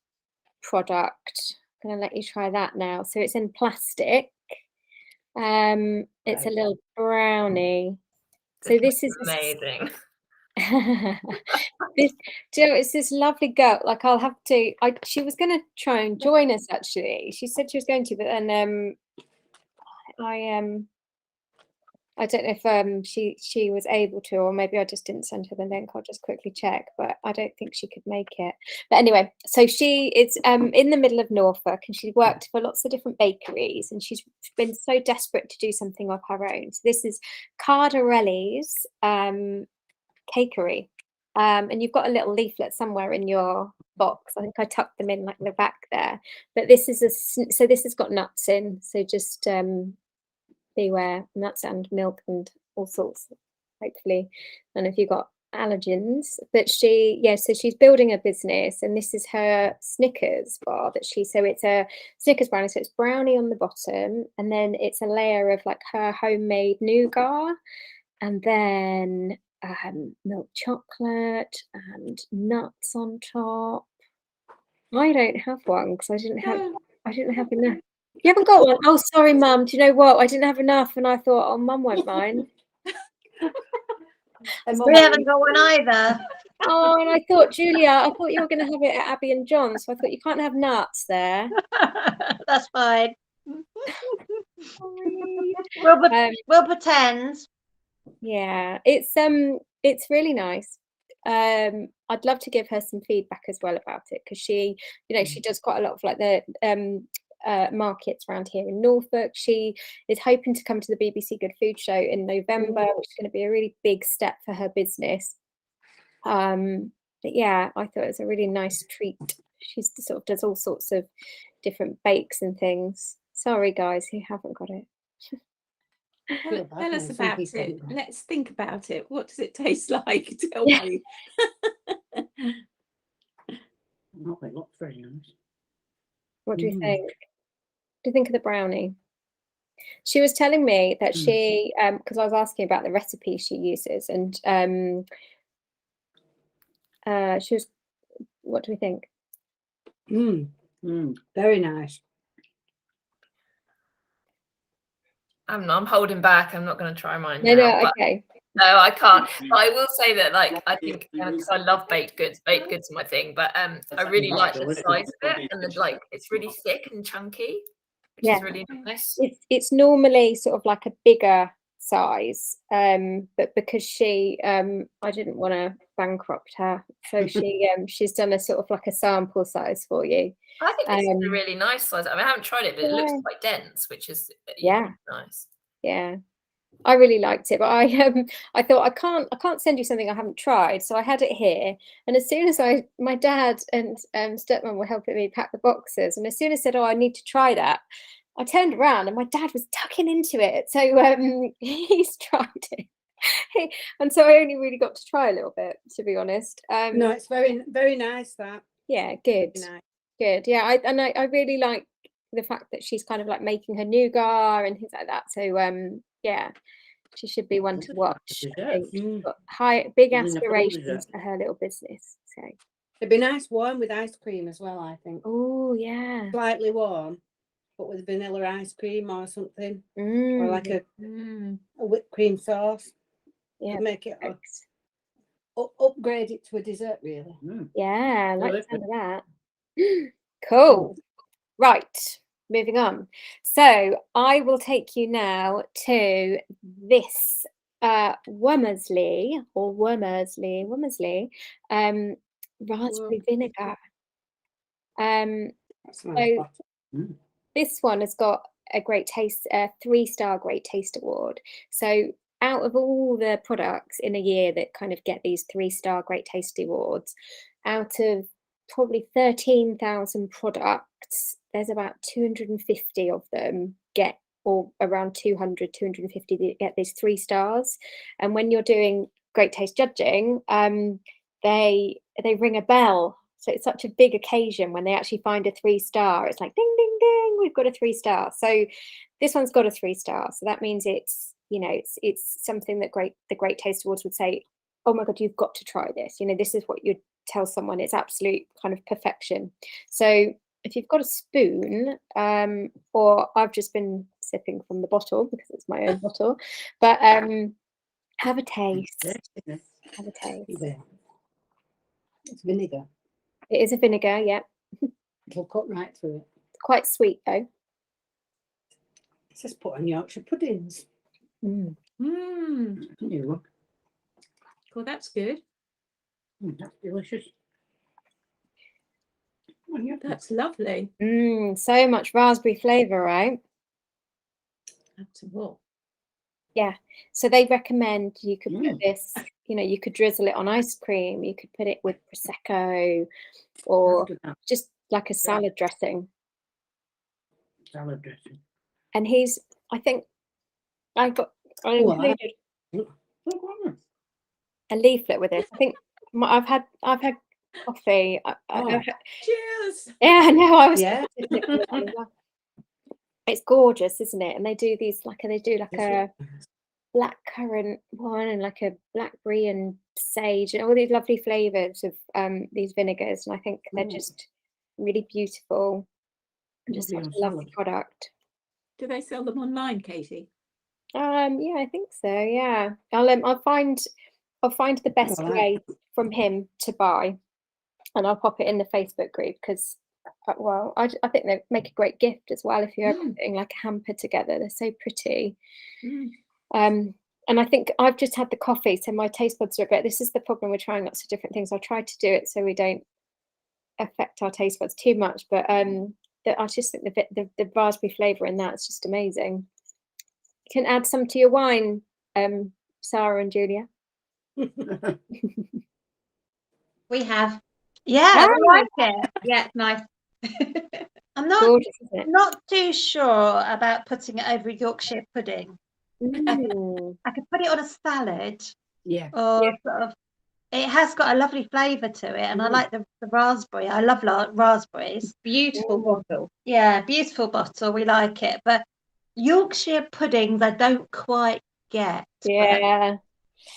product? I'm going to let you try that now. So it's in plastic. It's a little brownie. So this is amazing. It's this lovely girl. Like I'll have to. She was going to try and join us. Actually, she said she was going to, but then I don't know if she was able to, or maybe I just didn't send her the link. I'll just quickly check, but I don't think she could make it. But anyway, so she is in the middle of Norfolk, and she worked for lots of different bakeries, and she's been so desperate to do something of her own. So this is Cardarelli's Cakery, and you've got a little leaflet somewhere in your box. I think I tucked them in like the back there. But this is so this has got nuts in. So just beware, nuts and milk and all sorts, hopefully. And if you've got allergens, but so she's building a business, and this is her Snickers bar so it's a Snickers brownie, so it's brownie on the bottom, and then it's a layer of like her homemade nougat, and then milk chocolate and nuts on top. I don't have one because I didn't have enough. You haven't got one? Oh, sorry, Mum. Do you know what? I didn't have enough, and I thought, oh, Mum won't mind. We haven't got one either. Oh, and I thought, Julia, I thought you were going to have it at Abby and John, so I thought you can't have nuts there. That's fine. We'll pretend. Yeah, it's really nice. I'd love to give her some feedback as well about it, because she does quite a lot of like the markets around here in Norfolk. She is hoping to come to the BBC Good Food Show in November, which is going to be a really big step for her business. But yeah, I thought it was a really nice treat. She sort of does all sorts of different bakes and things. Sorry, guys, who haven't got it. Tell us about it. Let's think about it. What does it taste like? Tell me. It looks very nice. What do you think? What do you think of the brownie? She was telling me that she, because I was asking about the recipe she uses, and she was, what do we think? Very nice. I'm holding back. I'm not going to try mine. No, now, okay. No, I can't. But I will say that, like, I think because I love baked goods. Baked goods are my thing. But I really like the size of it, and like it's really thick and chunky, which is really nice. It's normally sort of like a bigger size, but because she, I didn't want to bankrupt her, so she's done a sort of like a sample size for you. I think this is a really nice size. I mean, I haven't tried it, but it looks quite dense, which is nice. Yeah, I really liked it, but I thought I can't send you something I haven't tried, so I had it here. And as soon as my dad and stepmom were helping me pack the boxes, and as soon as I said, "Oh, I need to try that," I turned around and my dad was tucking into it, so he's tried it. And so I only really got to try a little bit, to be honest. No, it's very, very nice. That. Yeah, good. Nice. Good. Yeah, I really like the fact that she's kind of like making her nougat and things like that. So yeah, she should be one to watch. She's got big aspirations for her little business. So it'd be nice warm with ice cream as well, I think. Oh yeah, slightly warm, but with vanilla ice cream or something, or like a whipped cream sauce. Yeah, make it upgrade it to a dessert, really. Yeah, I like the sound of that. Cool. Right, moving on. So I will take you now to this Wormersley raspberry vinegar. this one has got a great taste, a 3-star Great Taste Award. So out of all the products in a year that kind of get these 3-star Great Taste Awards, out of probably 13,000 products, there's about 250 of them get, or around 200, 250 that get these 3 stars. And when you're doing Great Taste judging, they ring a bell. So it's such a big occasion when they actually find a 3-star. It's like ding, ding, ding, we've got a 3-star. So this one's got a 3-star. So that means it's, you know, it's something that the Great Taste Awards would say, oh my God, you've got to try this. You know, this is what you'd tell someone. It's absolute kind of perfection. So if you've got a spoon, or I've just been sipping from the bottle because it's my own bottle, but have a taste. Have a taste. It's vinegar. It is a vinegar, yeah. It'll cut right through it. It's quite sweet though. It's just put on Yorkshire puddings. Mm. New one. Well, that's good. That's delicious. Oh, yeah. That's lovely. So much raspberry flavour, right? That's what. Yeah. So they recommend you could put this, you know, you could drizzle it on ice cream, you could put it with Prosecco, or just like a salad dressing. Salad dressing. And he's, I think, I included a leaflet with it. I think I've had coffee. Cheers. Yeah, no, I was. Yeah. It's gorgeous, isn't it? And they do these a black currant one and like a blackberry and sage and all these lovely flavors of these vinegars. And I think they're just really beautiful and just such a lovely product. Do they sell them online, Katie? Yeah, I think so. Yeah, I'll find the best way from him to buy, and I'll pop it in the Facebook group because, well, I think they make a great gift as well if you're ever putting like a hamper together. They're so pretty. And I think I've just had the coffee, so my taste buds are a bit. This is the problem. We're trying lots of different things. I'll try to do it so we don't affect our taste buds too much. But I just think the raspberry flavour in that is just amazing. You can add some to your wine, Sarah and Julia. We have. Yeah, I like it. Yeah, nice. I'm not Gorgeous, isn't it? not too sure about putting it over Yorkshire pudding. I could put it on a salad. Yeah. Or sort of, it has got a lovely flavour to it, and I like the raspberry. I love raspberries. Beautiful bottle. Yeah, beautiful bottle. We like it, but Yorkshire puddings I don't quite get. Yeah.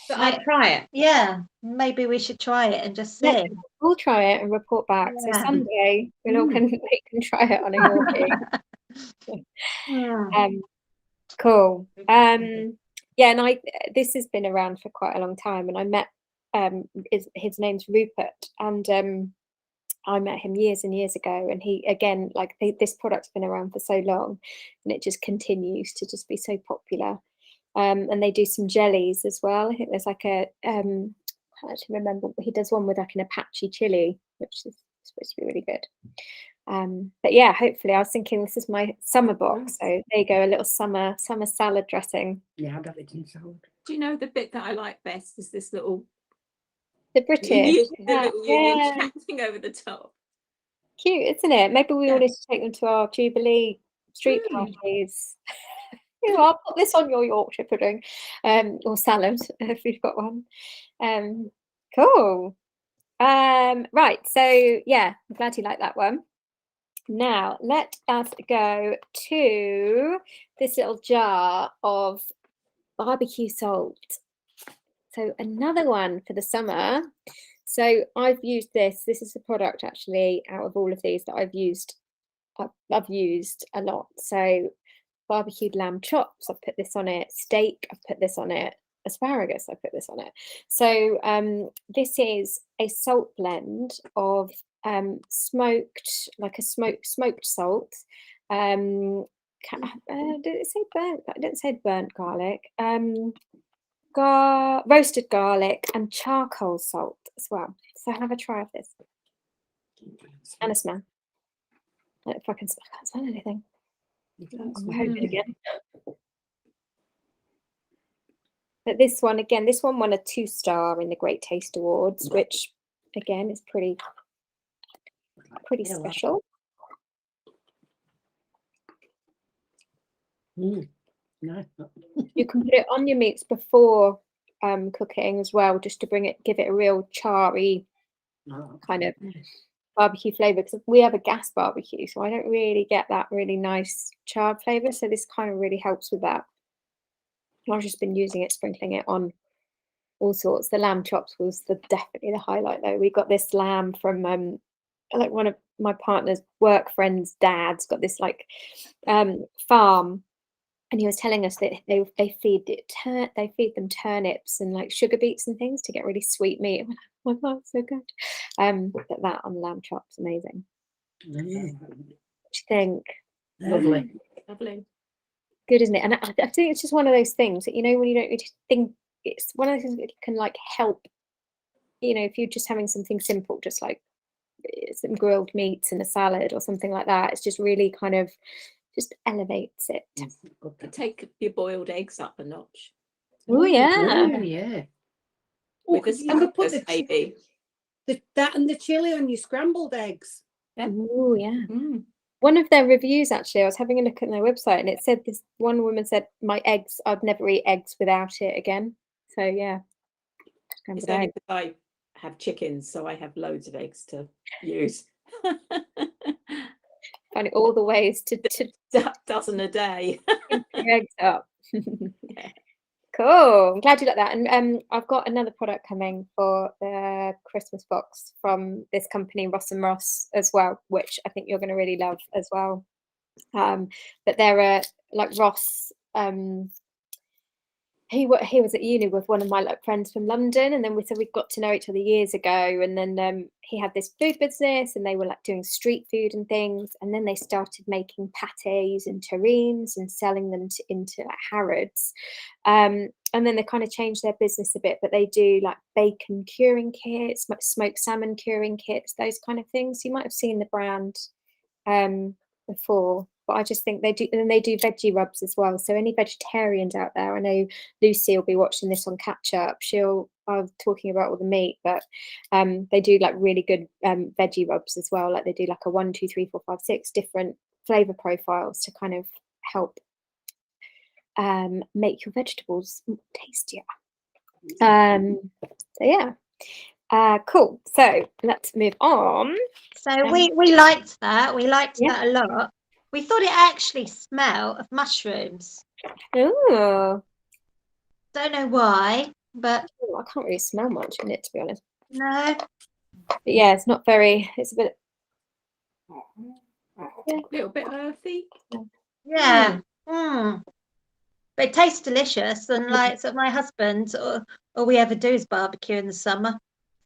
But I'd try it. Yeah, maybe we should try it and just see. We'll try it and report back. So Sunday we all can try it on a Yorkie. Cool. Yeah, and this has been around for quite a long time, and I met his name's Rupert, and I met him years and years ago, and he again, like this product's been around for so long, and it just continues to just be so popular. And they do some jellies as well. I think there's like a I can't actually remember, but he does one with like an Apache chili, which is supposed to be really good. But yeah, hopefully, I was thinking this is my summer box, so there you go, a little summer salad dressing. Yeah, I'd have it in salad. Do you know the bit that I like best is this little The British, Union thing over the top. Cute, isn't it? Maybe we all need to take them to our Jubilee street parties. You know, I'll put this on your Yorkshire pudding, or salad if you've got one. Cool. Right, so yeah, I'm glad you like that one. Now let us go to this little jar of barbecue salt. So another one for the summer. So I've used this. This is the product actually out of all of these that I've used a lot. So barbecued lamb chops, I've put this on it. Steak, I've put this on it. Asparagus, I put this on it. So this is a salt blend of smoked salt. Did it say burnt? I didn't say burnt garlic. Roasted garlic and charcoal salt as well. So have a try of this and a smell. If I can't smell anything. Hope it again. But this one again, this one won a 2-star in the Great Taste Awards, which again is pretty special. No. You can put it on your meats before cooking as well, just to give it a real charry kind of barbecue flavour, because we have a gas barbecue, so I don't really get that really nice charred flavour, so this kind of really helps with that. I've just been using it, sprinkling it on all sorts. The lamb chops was definitely the highlight though. We got this lamb from like one of my partner's work friend's dad's got this like farm, and he was telling us that they feed them turnips and like sugar beets and things to get really sweet meat. I'm like, oh my God, so good. But that on lamb chops, amazing. What do you think? Lovely. Good, isn't it? And I think it's just one of those things that, you know, when you don't really think, it's one of those things that can like help, you know, if you're just having something simple, just like some grilled meats and a salad or something like that, it's just really kind of just elevates it. Take your boiled eggs up a notch. Oh yeah. Oh yeah. With Because the you could put starters, maybe. that and the chili on your scrambled eggs. Oh yeah. Mm. One of their reviews, actually, I was having a look at their website, and it said this one woman said, "My eggs, I'd never eat eggs without it again." So yeah. It's only because I have chickens, so I have loads of eggs to use. Finding all the ways to dozen a day. keep your eggs up. Cool. I'm glad you like that. And I've got another product coming for the Christmas box from this company, Ross and Ross, as well, which I think you're going to really love as well. But they're like Ross. He was at uni with one of my like friends from London, and then we got to know each other years ago, and then he had this food business, and they were like doing street food and things, and then they started making pâtés and terrines and selling them into like Harrods, and then they kind of changed their business a bit, but they do like bacon curing kits, smoked salmon curing kits, those kind of things. You might have seen the brand before. But I just think they do, and they do veggie rubs as well. So any vegetarians out there, I know Lucy will be watching this on catch up. I'm talking about all the meat, but they do like really good veggie rubs as well. Like they do like a 1, 2, 3, 4, 5, 6 different flavor profiles to kind of help make your vegetables tastier. So yeah. Cool. So let's move on. So we liked that. We liked that a lot. We thought it actually smelled of mushrooms. Oh. Don't know why, but I can't really smell much in it, to be honest. No. But yeah, it's not very. It's a bit. A little bit earthy. Yeah. But it tastes delicious, and like so my husband, all we ever do is barbecue in the summer.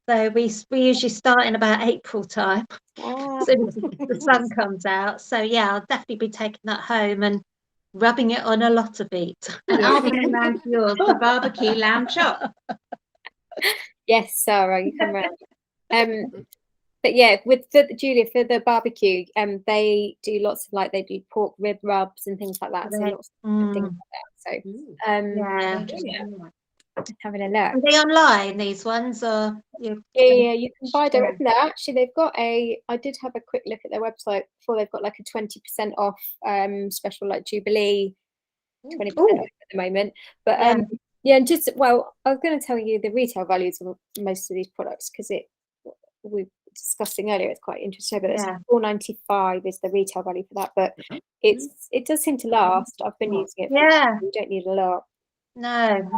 So we usually start in about April time, so the sun comes out. So yeah, I'll definitely be taking that home and rubbing it on a lot of meat. And I'll bring round to yours the barbecue lamb chop. Yes, Sarah, you come round. But yeah, Julia, for the barbecue, they do lots of they do pork rib rubs and things like that. So lots of things like that. So just having a look. Are they online, these ones, or yeah, you can buy directly there. Actually, they've got I did have a quick look at their website before. They've got like a 20% off special, like Jubilee 20% off at the moment. But yeah, and just I was going to tell you the retail values of most of these products, because we were discussing earlier, it's quite interesting, but it's £4.95 is the retail value for that, but it does seem to last. I've been using it you don't need a lot. No.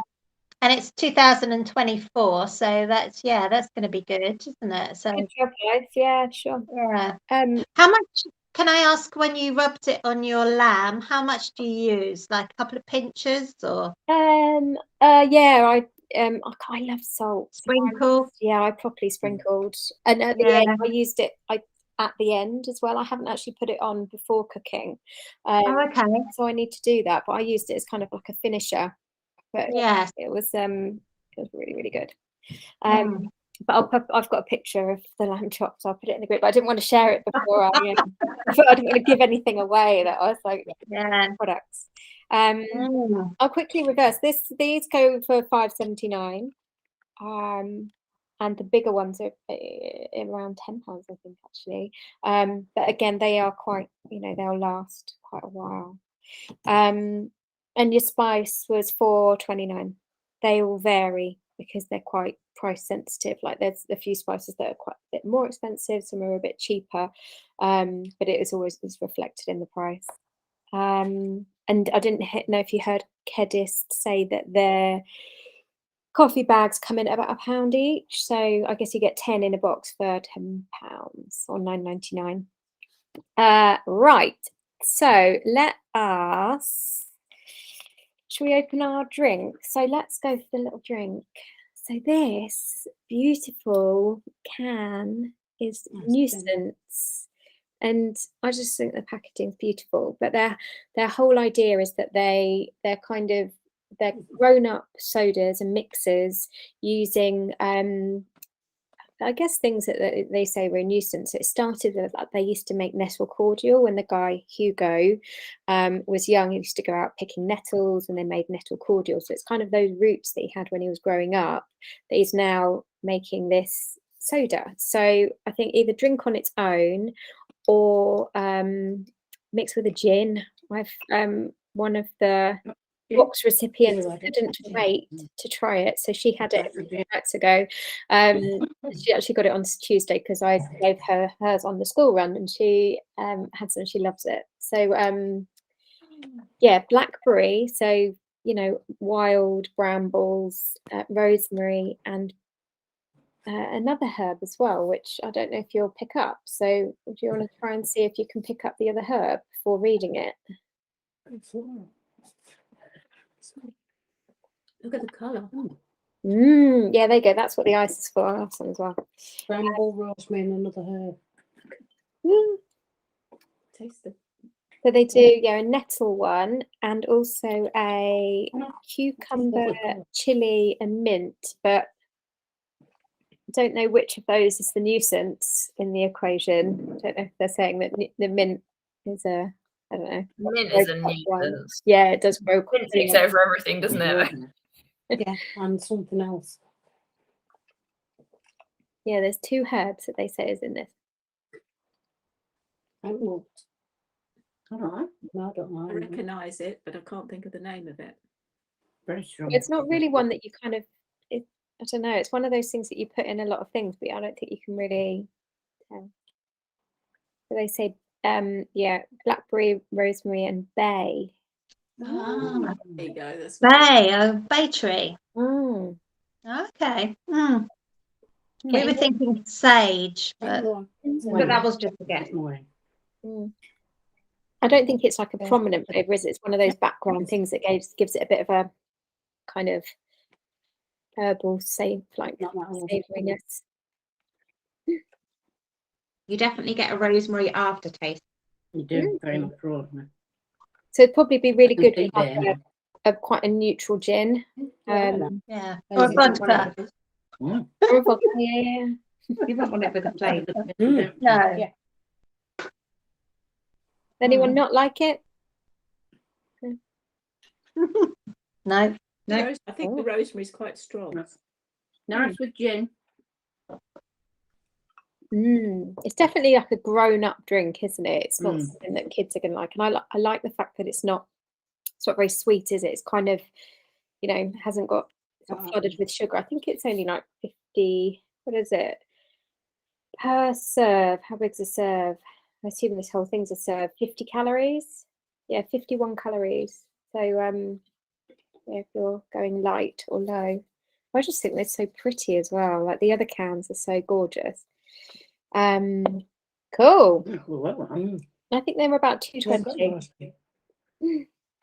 And it's 2024, so that's going to be good, isn't it? So good job, guys. Yeah, sure. Yeah. How much, can I ask, when you rubbed it on your lamb, how much do you use? Like a couple of pinches, or? Yeah, I love salt. Sprinkle. Yeah, I properly sprinkled, and at the end, I used it. At the end as well. I haven't actually put it on before cooking. Okay. So I need to do that, but I used it as kind of like a finisher. But it was really, really good. But I've got a picture of the lamb chops. I'll put it in the group. But I didn't want to share it before I thought I didn't want to give anything away. That I was like, Yeah. products. I'll quickly reverse this. These go for £5.79. And the bigger ones are around £10, I think, actually. But again, they are quite, they'll last quite a while. And your spice was £4.29. They all vary because they're quite price sensitive. Like there's a few spices that are quite a bit more expensive, some are a bit cheaper, but it is always reflected in the price. And I didn't know if you heard Kedist say that their coffee bags come in at about £1 each, so I guess you get 10 in a box for £10 or £9.99. Right, so let us, should we open our drink? So let's go for the little drink. So this beautiful can is Nuisance, and I just think the packaging is beautiful. But their whole idea is that they're grown-up sodas and mixers using I guess things that they say were a nuisance. It started with they used to make nettle cordial when the guy Hugo was young. He used to go out picking nettles and they made nettle cordial. So it's kind of those roots that he had when he was growing up that he's now making this soda. So I think either drink on its own or mix with a gin. I've one of the box recipients didn't wait to try it, so she had it a few nights ago. She actually got it on Tuesday because I gave her hers on the school run, and she had some. She loves it. So yeah, blackberry. So wild brambles, rosemary, and another herb as well, which I don't know if you'll pick up. So do you want to try and see if you can pick up the other herb before reading it? Look at the colour. Yeah, there you go. That's what the ice is for. I'll have some as well. Bramble, rosemary, and another herb. Taste it. So they do, a nettle one and also a cucumber, chili, and mint. But I don't know which of those is the nuisance in the equation. I don't know if they're saying that the mint is a, I don't know. Mint is a nuisance. Yeah, it does grow. Mint takes over everything, doesn't it? Yeah, and something else. Yeah, there's 2 herbs that they say is in this. I haven't looked. All right. No, I don't I know. recognise it, but I can't think of the name of it. Very strong. It's not really one that you kind of, I don't know, it's one of those things that you put in a lot of things, but I don't think you can really tell. So they say, blackberry, rosemary, and bay. Ah, There you go. That's bay tree. Mm. Okay. We were thinking sage, but that was just a guess. I don't think it's like a prominent flavour, is it? It's one of those background things that gives it a bit of a kind of herbal savouriness. You definitely get a rosemary aftertaste. You do, very much rosemary. So it'd probably be really good with like a quite a neutral gin. Yeah. Or a vodka. Or a vodka, yeah. You won't want it with a flavour. No. Yeah. Anyone not like it? No. No. I think the rosemary is quite strong. Nice with gin. It's definitely like a grown-up drink, isn't it? It's not something that kids are going to like. And I like the fact that it's not very sweet, is it? It's kind of, hasn't got flooded with sugar. I think it's only like 50, what is it? Per serve. How big's a serve? I assume this whole thing's a serve. 50 calories? Yeah, 51 calories. So if you're going light or low. I just think they're so pretty as well. Like the other cans are so gorgeous. Cool. I think they were about £2.20.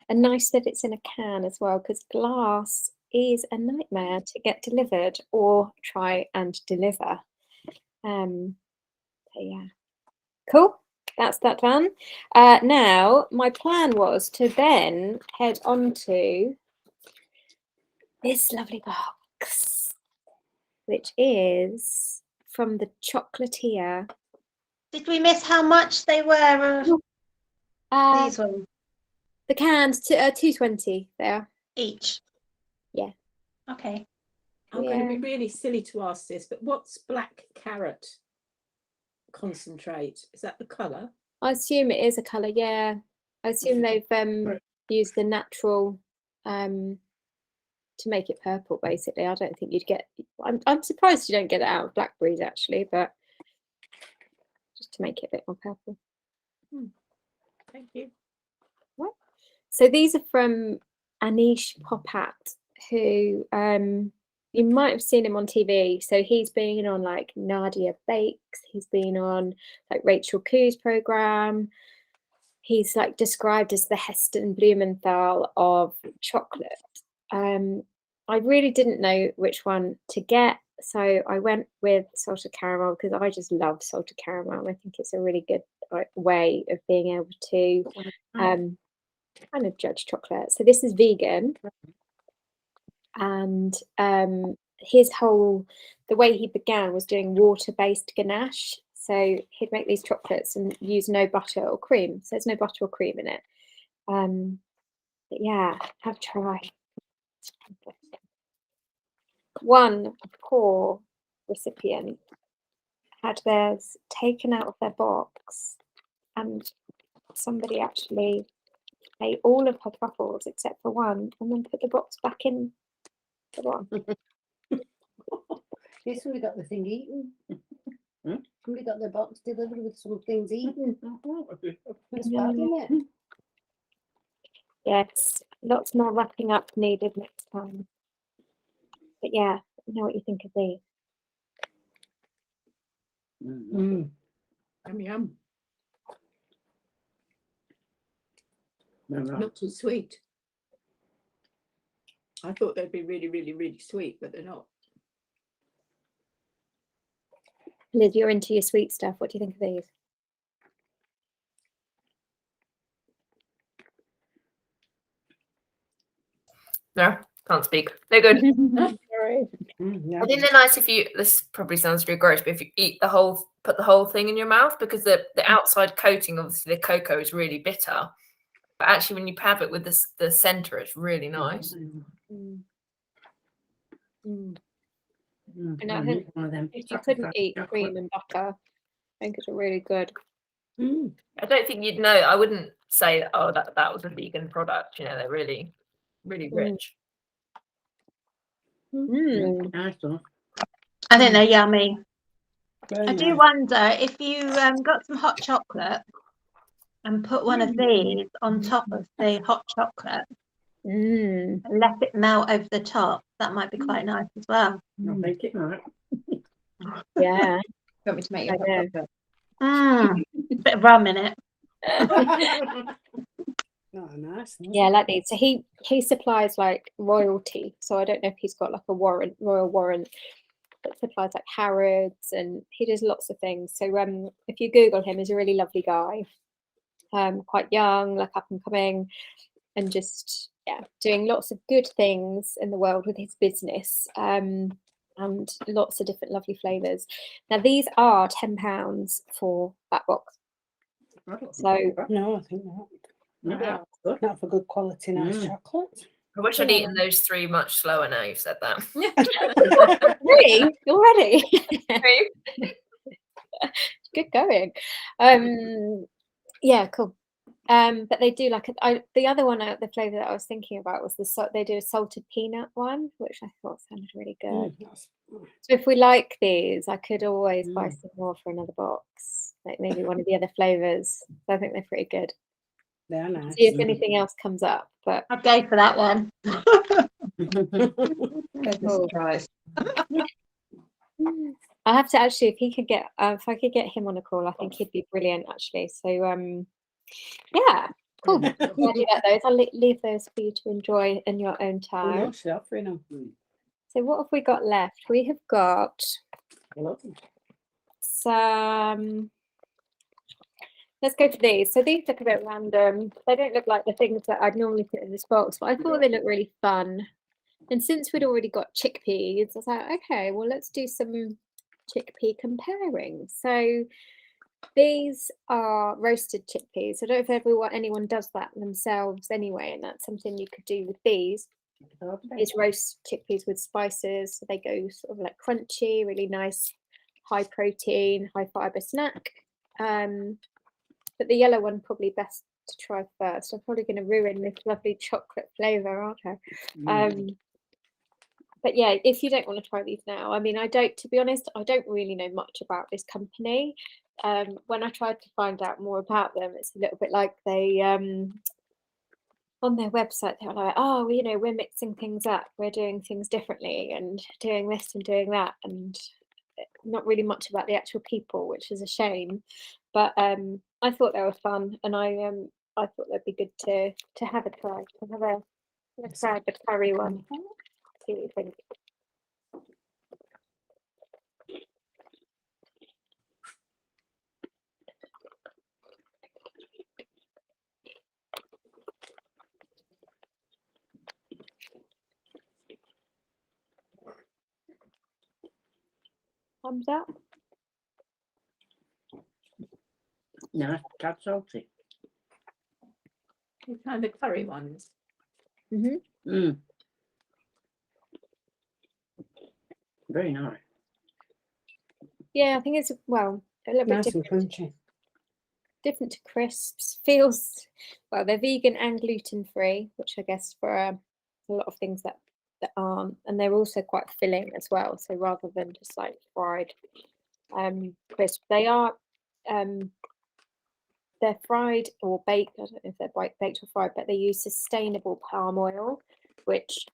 And nice that it's in a can as well, because glass is a nightmare to get delivered or try and deliver. So yeah, cool. That's that done. Now my plan was to then head on to this lovely box. which is from the chocolatier. Did we miss how much they were? These ones The cans, 220 there. each. Yeah. Okay. I'm going to be really silly to ask this, but what's black carrot concentrate? Is that the colour? I assume it is a colour, yeah. I assume they've used the natural to make it purple, basically. I don't think you'd get, I'm surprised you don't get it out of blackberries, actually, but just to make it a bit more purple. Thank you. Right. So these are from Anish Popat, who you might have seen him on TV. So he's been on like Nadia Bakes, he's been on like Rachel Khoo's program. He's like described as the Heston Blumenthal of chocolate. I really didn't know which one to get, so I went with salted caramel because I just love salted caramel. I think it's a really good way of being able to kind of judge chocolate. So this is vegan, and the way he began was doing water-based ganache. So he'd make these chocolates and use no butter or cream. So there's no butter or cream in it. But yeah, have a try. One poor recipient had theirs taken out of their box, and somebody actually ate all of her truffles except for one, and then put the box back in the one. Yes, somebody got the thing eaten. Somebody got their box delivered with some things eaten. It's bad, isn't it? Yes, lots more wrapping up needed next time. But yeah, I know what you think of these. Yum, yum. Not too sweet. I thought they'd be really, really, really sweet, but they're not. Liz, you're into your sweet stuff. What do you think of these? No, can't speak. They're good. Sorry. I think they're nice if you, this probably sounds really gross, but if you eat put the whole thing in your mouth, because the outside coating, obviously the cocoa is really bitter. But actually when you have it with the centre, it's really nice. And I think if you couldn't eat cream and butter, I think it's really good. I don't think you'd know. I wouldn't say, oh, that was a vegan product. You know, they're really, really rich. I think they're yummy. I do wonder if you got some hot chocolate and put one of these on top of the hot chocolate and let it melt over the top. That might be quite nice as well. I'll make it right. Yeah. Want me to make you hot chocolate? Bit of rum in it. Oh, nice. Yeah, like these. So he supplies like royalty. So I don't know if he's got like a royal warrant that supplies like Harrods, and he does lots of things. So if you Google him, he's a really lovely guy. Quite young, like up and coming, and just doing lots of good things in the world with his business. And lots of different lovely flavours. Now these are £10 for that box. So No, I think not. Not for good quality nice chocolate. I wish I'd eaten those 3 much slower now you've said that. really already. Good going. Yeah, cool. But they do like the other one, the flavour that I was thinking about was they do a salted peanut one, which I thought sounded really good. So if we like these, I could always buy some more for another box, like maybe one of the other flavours. So I think they're pretty good. They're nice. See if anything else comes up, but I'd go for that one. Surprise. I have to actually, if I could get him on a call, I think he'd be brilliant actually. So yeah, cool. I'll do that those. I'll leave those for you to enjoy in your own time. So what have we got left? We have got some. Let's go for these. So these look a bit random. They don't look like the things that I'd normally put in this box, but I thought they look really fun. And since we'd already got chickpeas, I was like, okay, well, let's do some chickpea comparing. So these are roasted chickpeas. I don't know if anyone does that themselves anyway, and that's something you could do with these. Is roast chickpeas with spices. So they go sort of like crunchy, really nice, high protein, high fiber snack. But the yellow one probably best to try first. I'm probably going to ruin this lovely chocolate flavour, aren't I? But yeah, if you don't want to try these now, I mean, to be honest, I don't really know much about this company. When I tried to find out more about them, it's a little bit like they, on their website, they were like, oh, we're mixing things up, we're doing things differently and doing this and doing that, and not really much about the actual people, which is a shame. But I thought they were fun, and I thought they'd be good to have a try. Let's try the curry one. See what you think. Thumbs up. No, that's salty. You find the curry ones. Mm. Very nice. Yeah, I think it's a little bit Nice and different. crunchy. Different to crisps. They're vegan and gluten free, which I guess for a lot of things that aren't, and they're also quite filling as well. So rather than just like fried crisp, they are they're fried or baked. I don't know if they're baked or fried, but they use sustainable palm oil, which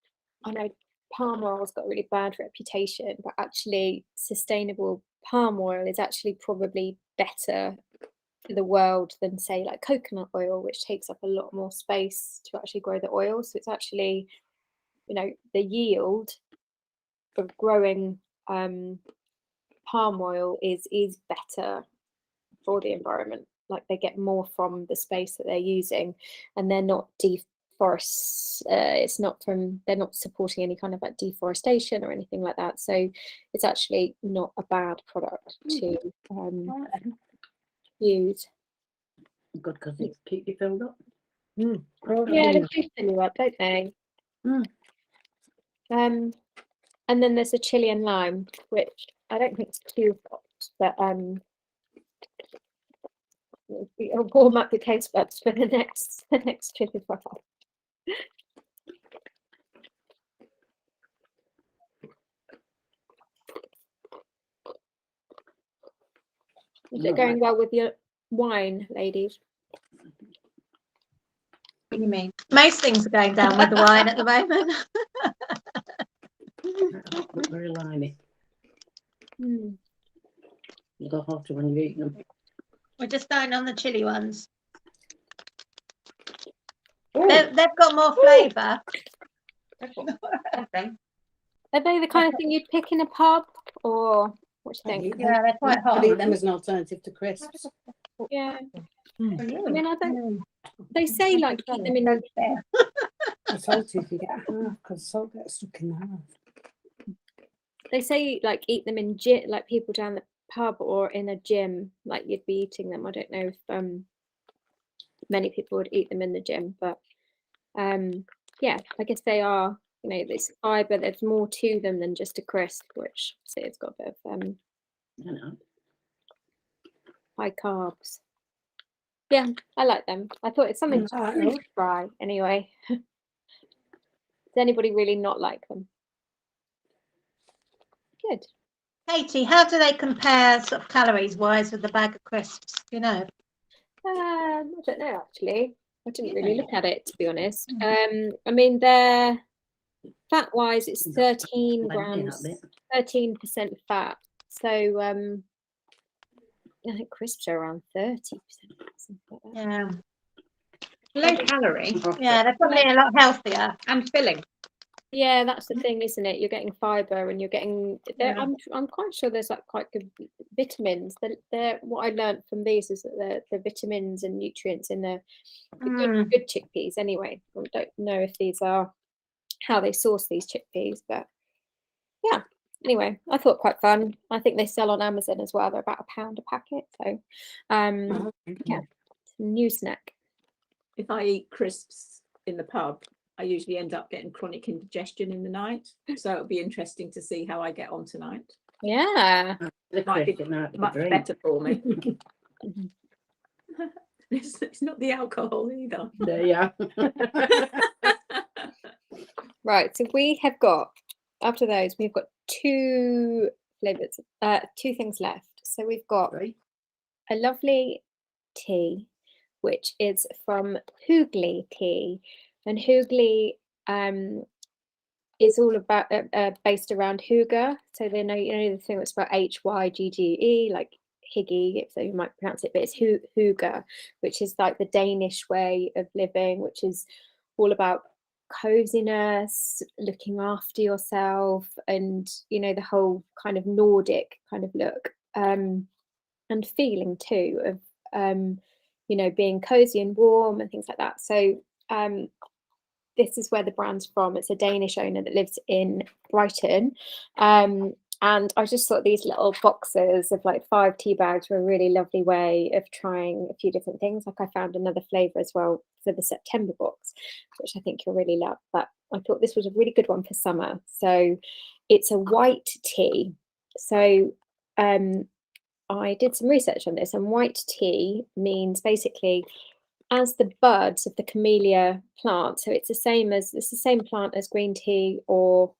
I know palm oil's got a really bad reputation, but actually sustainable palm oil is actually probably better for the world than say like coconut oil, which takes up a lot more space to actually grow the oil. So it's actually, the yield of growing palm oil is better for the environment. Like they get more from the space that they're using, and they're not they're not supporting any kind of like deforestation or anything like that. So it's actually not a bad product to use. Good, because it keep you filled up. Yeah, they do fill you up, don't they? And then there's a chili and lime, which I don't think is too hot, but it'll warm up your taste buds for the next chili fry. Is it going well with your wine, ladies? What do you mean? Most things are going down with the wine at the moment. Very limey. Mm. You go hotter when you eat them. We're just starting on the chili ones. They've got more flavour. Are they the kind of thing you'd pick in a pub, or what do you think? Yeah, they're quite hot. I'd eat them as an alternative to crisps. Yeah. I mean, I don't. They say like eat them in. It's salty if you get half, because salt gets stuck in the half. They say like eat them in like people down the pub or in a gym, like you'd be eating them. I don't know if many people would eat them in the gym, but yeah, I guess they are. This fibre. There's more to them than just a crisp, which say it's got a bit of high carbs. Yeah, I like them. I thought it's something to try anyway. Does anybody really not like them? Good. Katie, how do they compare sort of calories wise with the bag of crisps? I don't know actually. I didn't really look at it, to be honest. I mean, they're fat wise, it's 13 grams, 13% fat. So I think crisps are around 30%. Like that. Yeah. Low calorie. Yeah, they're probably a lot healthier. And filling. Yeah, that's the thing, isn't it? You're getting fibre and you're getting. Yeah. I'm quite sure there's like quite good vitamins. They're what I learned from these is that the vitamins and nutrients in the good chickpeas. Anyway, I don't know if these are how they source these chickpeas. But yeah, anyway, I thought quite fun. I think they sell on Amazon as well. They're about £1 a packet. So yeah, it's a new snack. If I eat crisps in the pub, I usually end up getting chronic indigestion in the night. So it'll be interesting to see how I get on tonight. Yeah. It might be much better for me. It's not the alcohol either. Yeah. Right, so we have got, after those, we've got 2 flavors, 2 things left. So we've got a lovely tea, which is from Hugli Tea, and Hugli is all about based around hygge. So they know, you know, the thing that's about Hygge, like Higgy, so you might pronounce it, but it's hygge, which is like the Danish way of living, which is all about coziness, looking after yourself, and you know, the whole kind of Nordic kind of look, and feeling too of you know, being cozy and warm and things like that. So this is where the brand's from. It's a Danish owner that lives in Brighton. And I just thought these little boxes of like 5 tea bags were a really lovely way of trying a few different things. Like I found another flavour as well for the September box, which I think you'll really love. But I thought this was a really good one for summer. So it's a white tea. So I did some research on this, and white tea means basically as the buds of the camellia plant. So it's the same plant as green tea or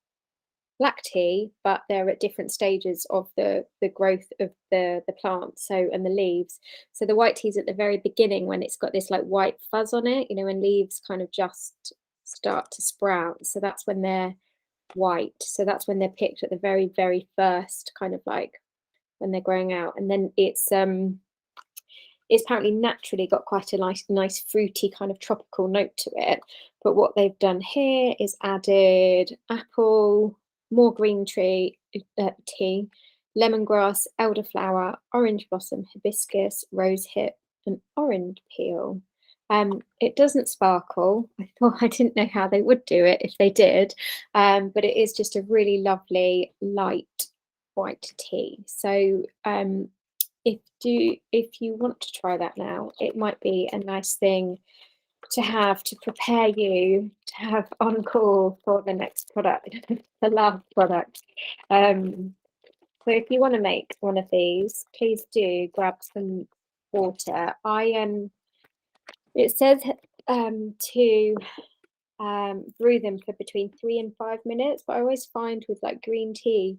black tea, but they're at different stages of the growth of the plant, so, and the leaves. So the white tea is at the very beginning, when it's got this like white fuzz on it, you know, when leaves kind of just start to sprout. So that's when they're white. So that's when they're picked at the very, very first, kind of like when they're growing out. And then it's apparently naturally got quite a nice fruity kind of tropical note to it. But what they've done here is added apple, more green tea, lemongrass, elderflower, orange blossom, hibiscus, rosehip, and orange peel. It doesn't sparkle. I didn't know how they would do it if they did, but it is just a really lovely light white tea. So if you want to try that now, it might be a nice thing to have to prepare you to have on call for the next product, the last product. So if you want to make one of these, please do grab some water. It says to brew them for between 3 and 5 minutes, but I always find with like green tea,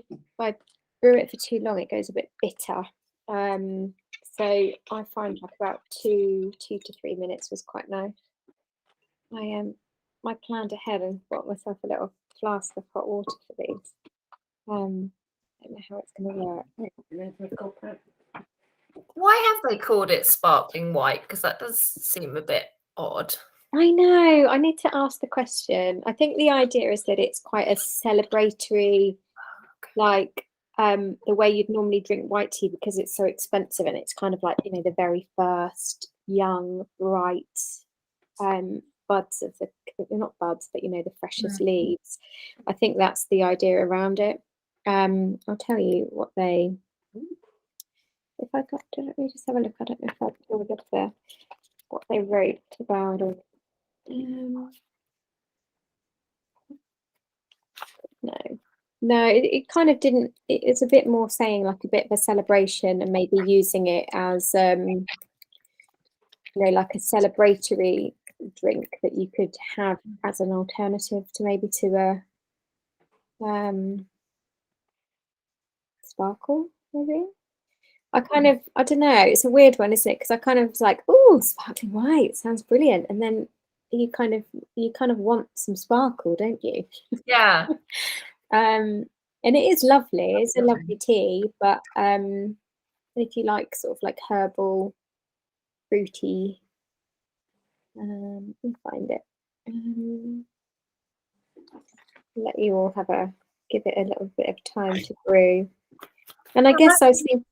if I brew it for too long, it goes a bit bitter. So I find like about 2 to 3 minutes was quite nice. I planned ahead and bought myself a little flask of hot water for these. I don't know how it's going to work. Why have they called it sparkling white? Because that does seem a bit odd. I know. I need to ask the question. I think the idea is that it's quite a celebratory, like the way you'd normally drink white tea, because it's so expensive, and it's kind of like, you know, the very first young, bright buds of the, not buds, but you know, the freshest leaves. I think that's the idea around it. I'll tell you what they, if I got to, let me just have a look. I don't know if I pulled up there what they wrote about it. No, it kind of didn't. It's a bit more saying like a bit of a celebration, and maybe using it as you know, like a celebratory drink that you could have as an alternative to maybe to a sparkle, maybe. I don't know, it's a weird one, isn't it? Because I kind of was like, oh, sparkling white sounds brilliant, and then you kind of want some sparkle, don't you? Yeah. And it is lovely. It's a lovely tea, but if you like sort of like herbal, fruity, let me find it. Let you all give it a little bit of time to brew. And I guess I've seen.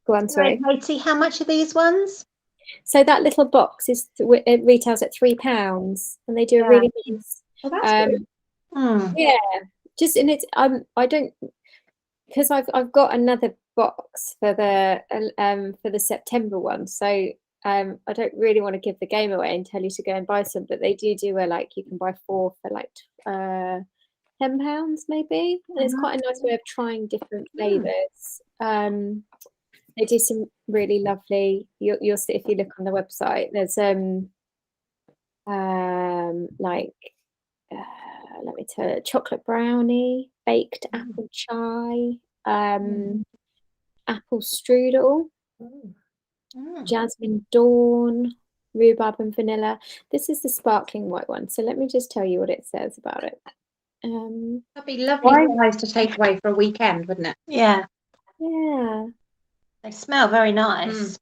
Go on, sorry. Katie, how much are these ones? So that little box it retails at £3, and they do a really nice. Oh, that's good. Yeah, just and it's I don't, because I've got another box for the September one, so I don't really want to give the game away and tell you to go and buy some, but they do a like you can buy 4 for like £10 maybe, and it's quite a nice way of trying different flavors. They do some really lovely. You'll see if you look on the website. There's like let me tell you, chocolate brownie, baked apple chai, apple strudel, jasmine dawn, rhubarb and vanilla. This is the sparkling white one. So let me just tell you what it says about it. That'd be lovely prize to take away for a weekend, wouldn't it? Yeah, Yeah. they smell very nice.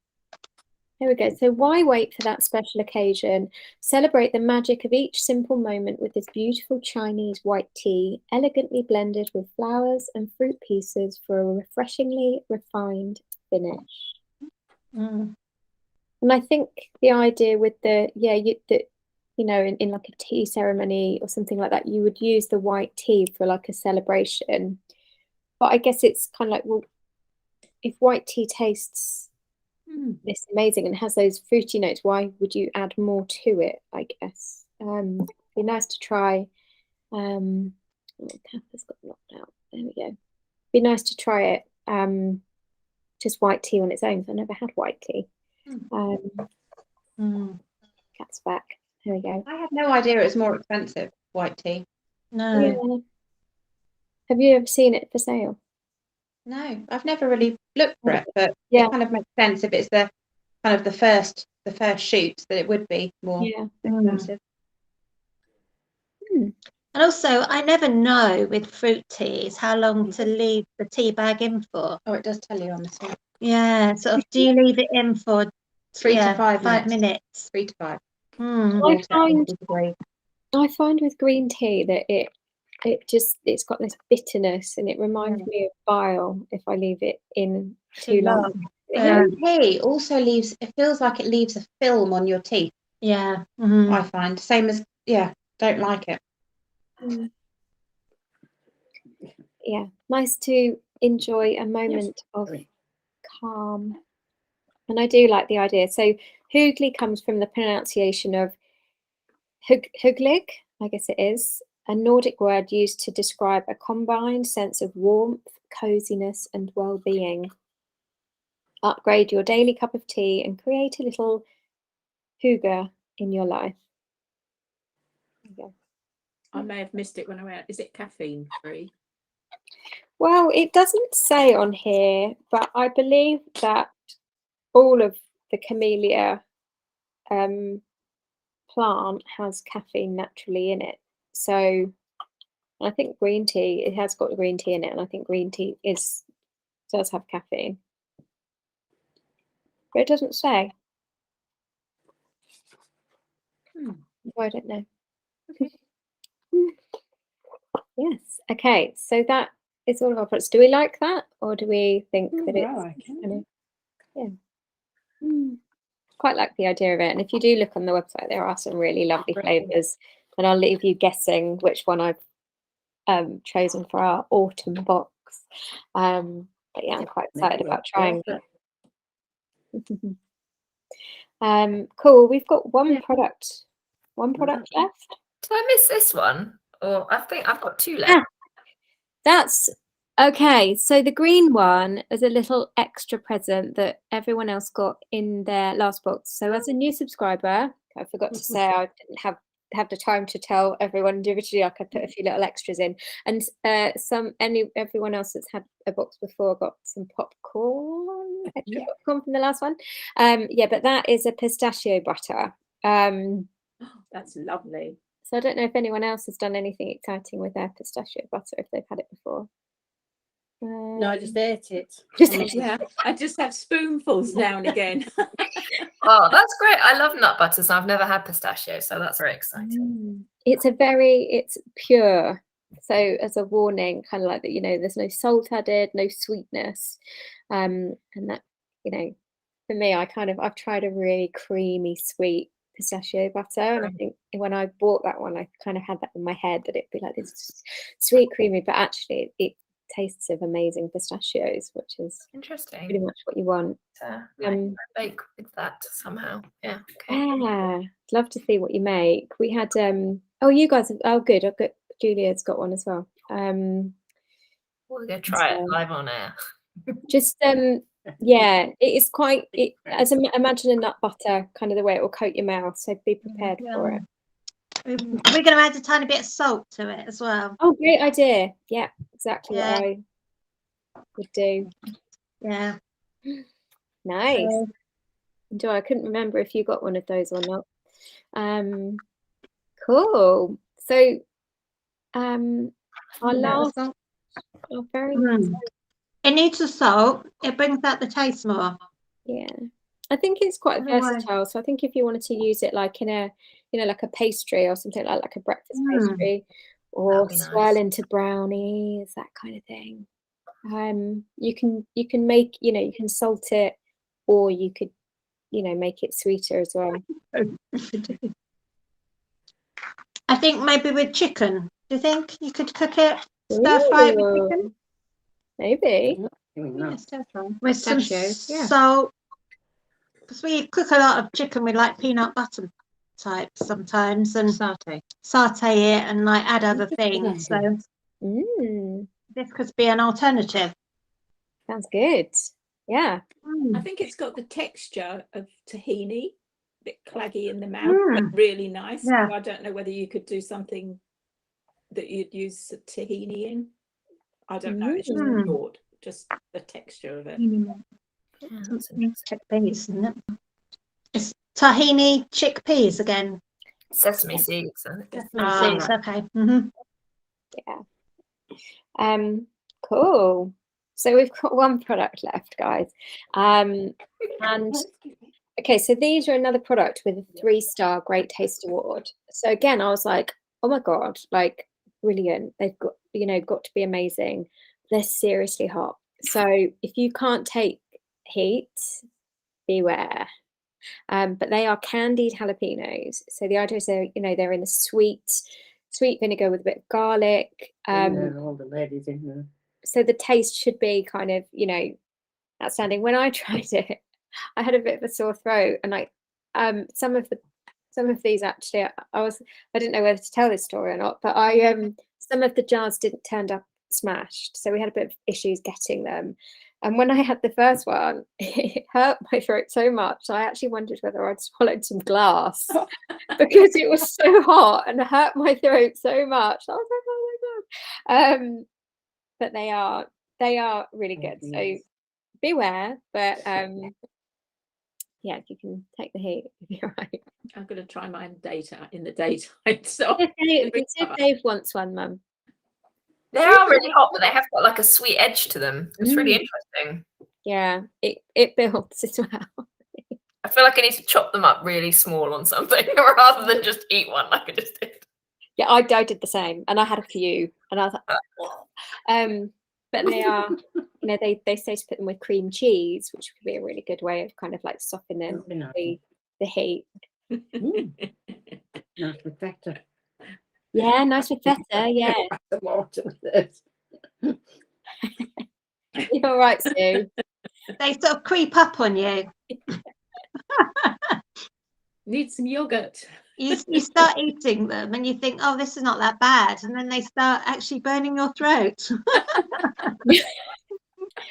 Here we go. So why wait for that special occasion? Celebrate the magic of each simple moment with this beautiful Chinese white tea, elegantly blended with flowers and fruit pieces for a refreshingly refined finish. And I think the idea with the in like a tea ceremony or something like that, you would use the white tea for like a celebration. But I guess it's kind of like, well, if white tea tastes this amazing and has those fruity notes, why would you add more to it? I guess be nice to try. Oh, Kappa's got knocked out. There we go. Be nice to try it. Just white tea on its own. I never had white tea. Cat's back. There we go. I had no idea it was more expensive, white tea. No. Yeah. Have you ever seen it for sale? No, I've never really looked for it, but Yeah. it kind of makes sense if it's the kind of the first shoots that it would be more expensive. And also, I never know with fruit teas how long to leave the tea bag in for. Oh, it does tell you on this one. Yeah, sort of. Do you leave it in for 3 to 5 minutes? 3 to 5. I find with green tea that it's got this bitterness and it reminds me of bile if I leave it in too long. Green tea also leaves, it feels like it leaves a film on your teeth. Yeah. I find same as don't like it. Yeah, nice to enjoy a moment of calm. And I do like the idea. So hugli comes from the pronunciation of huglig, I guess it is, a Nordic word used to describe a combined sense of warmth, coziness, and well-being. Upgrade your daily cup of tea and create a little hygge in your life. I may have missed it when I went. Is it caffeine free? Well, it doesn't say on here, but I believe that all of the camellia plant has caffeine naturally in it. So I think green tea, it has got green tea in it, and I think green tea does have caffeine. But it doesn't say. I don't know. Yes. Okay. So that is all of our products. Do we like that, or do we think that it's quite like the idea of it? And if you do look on the website, there are some really lovely flavors, and I'll leave you guessing which one I've chosen for our autumn box. But yeah, I'm quite excited about trying that. Cool. We've got one product left. Did I miss this one? Or I think I've got 2 left. That's okay. So the green one is a little extra present that everyone else got in their last box. So as a new subscriber, I forgot to say I didn't have the time to tell everyone individually. I could put a few little extras in, and everyone else that's had a box before got some popcorn, extra popcorn from the last one. But that is a pistachio butter. That's lovely. So I don't know if anyone else has done anything exciting with their pistachio butter, if they've had it before. No, I just ate it. I just have spoonfuls now and again. Oh, that's great. I love nut butters. I've never had pistachio, so that's very exciting. It's pure. So as a warning, kind of like that, there's no salt added, no sweetness. And that, for me, I've tried a really creamy, sweet pistachio butter, and I think when I bought that one, I kind of had that in my head that it'd be like this sweet, creamy, but actually it tastes of amazing pistachios, which is Interesting. pretty much what you want. Might bake with that somehow. Yeah. Okay. Yeah, love to see what you make. We had oh, you guys have, oh good, I've got Julia's got one as well. We're gonna try it live on air. Just yeah, it is quite as imagine a nut butter, kind of the way it will coat your mouth, so be prepared for it. We're going to add a tiny bit of salt to it as well. Oh, great idea. Yeah, exactly what I would do. Yeah. Nice. Enjoy. I couldn't remember if you got one of those or not. Cool. So our last very it needs the salt. It brings out the taste more. Yeah, I think it's quite versatile. So I think if you wanted to use it like in a, you know, like a pastry or something like a breakfast pastry, or swirl into brownies, that kind of thing. You can make, you know, you can salt it, or you could, you know, make it sweeter as well. I think maybe with chicken. Do you think you could cook it, stir fry it with chicken? Maybe. Yeah, stir fry with some salt. Because we cook a lot of chicken with like peanut butter type sometimes, and saute it and like add other things. So this could be an alternative. Sounds good. Yeah. I think it's got the texture of tahini, a bit claggy in the mouth, but really nice. Yeah. So I don't know whether you could do something that you'd use tahini in. I don't know. It's just thought, just the texture of it. Chickpeas, isn't it? It's tahini chickpeas again. Sesame seeds. Sesame seeds. Okay. Yeah. Cool. So we've got one product left, guys. And okay, so these are another product with a 3-star Great Taste Award. So again, I was like, oh my God, like brilliant. They've got, you know, got to be amazing. They're seriously hot. So if you can't take heat, beware. But they are candied jalapenos. So the idea is they're, you know, they're in a sweet vinegar with a bit of garlic. All the ladies in there. So the taste should be kind of, you know, outstanding. When I tried it, I had a bit of a sore throat, and like some of these actually, I didn't know whether to tell this story or not, but some of the jars didn't turn up smashed, so we had a bit of issues getting them. And when I had the first one, it hurt my throat so much, I actually wondered whether I'd swallowed some glass because it was so hot and hurt my throat so much. I was like, oh my God. But they are really good. So beware, but yeah, if you can take the heat, you're right. I'm going to try mine in the daytime. So Dave wants one, Mum. They are really hot, but they have got like a sweet edge to them. It's really interesting. Yeah, it builds as well. I feel like I need to chop them up really small on something rather than just eat one like I just did. Yeah, I did the same, and I had a few, and I was like, oh. But they are, you know, they say to put them with cream cheese, which would be a really good way of kind of like softening the heat. Nice with feta. Yeah, nice with feta. Yeah. The water with this. You're all right, Sue. They sort of creep up on you. Need some yogurt. You start eating them and you think, oh, this is not that bad, and then they start actually burning your throat.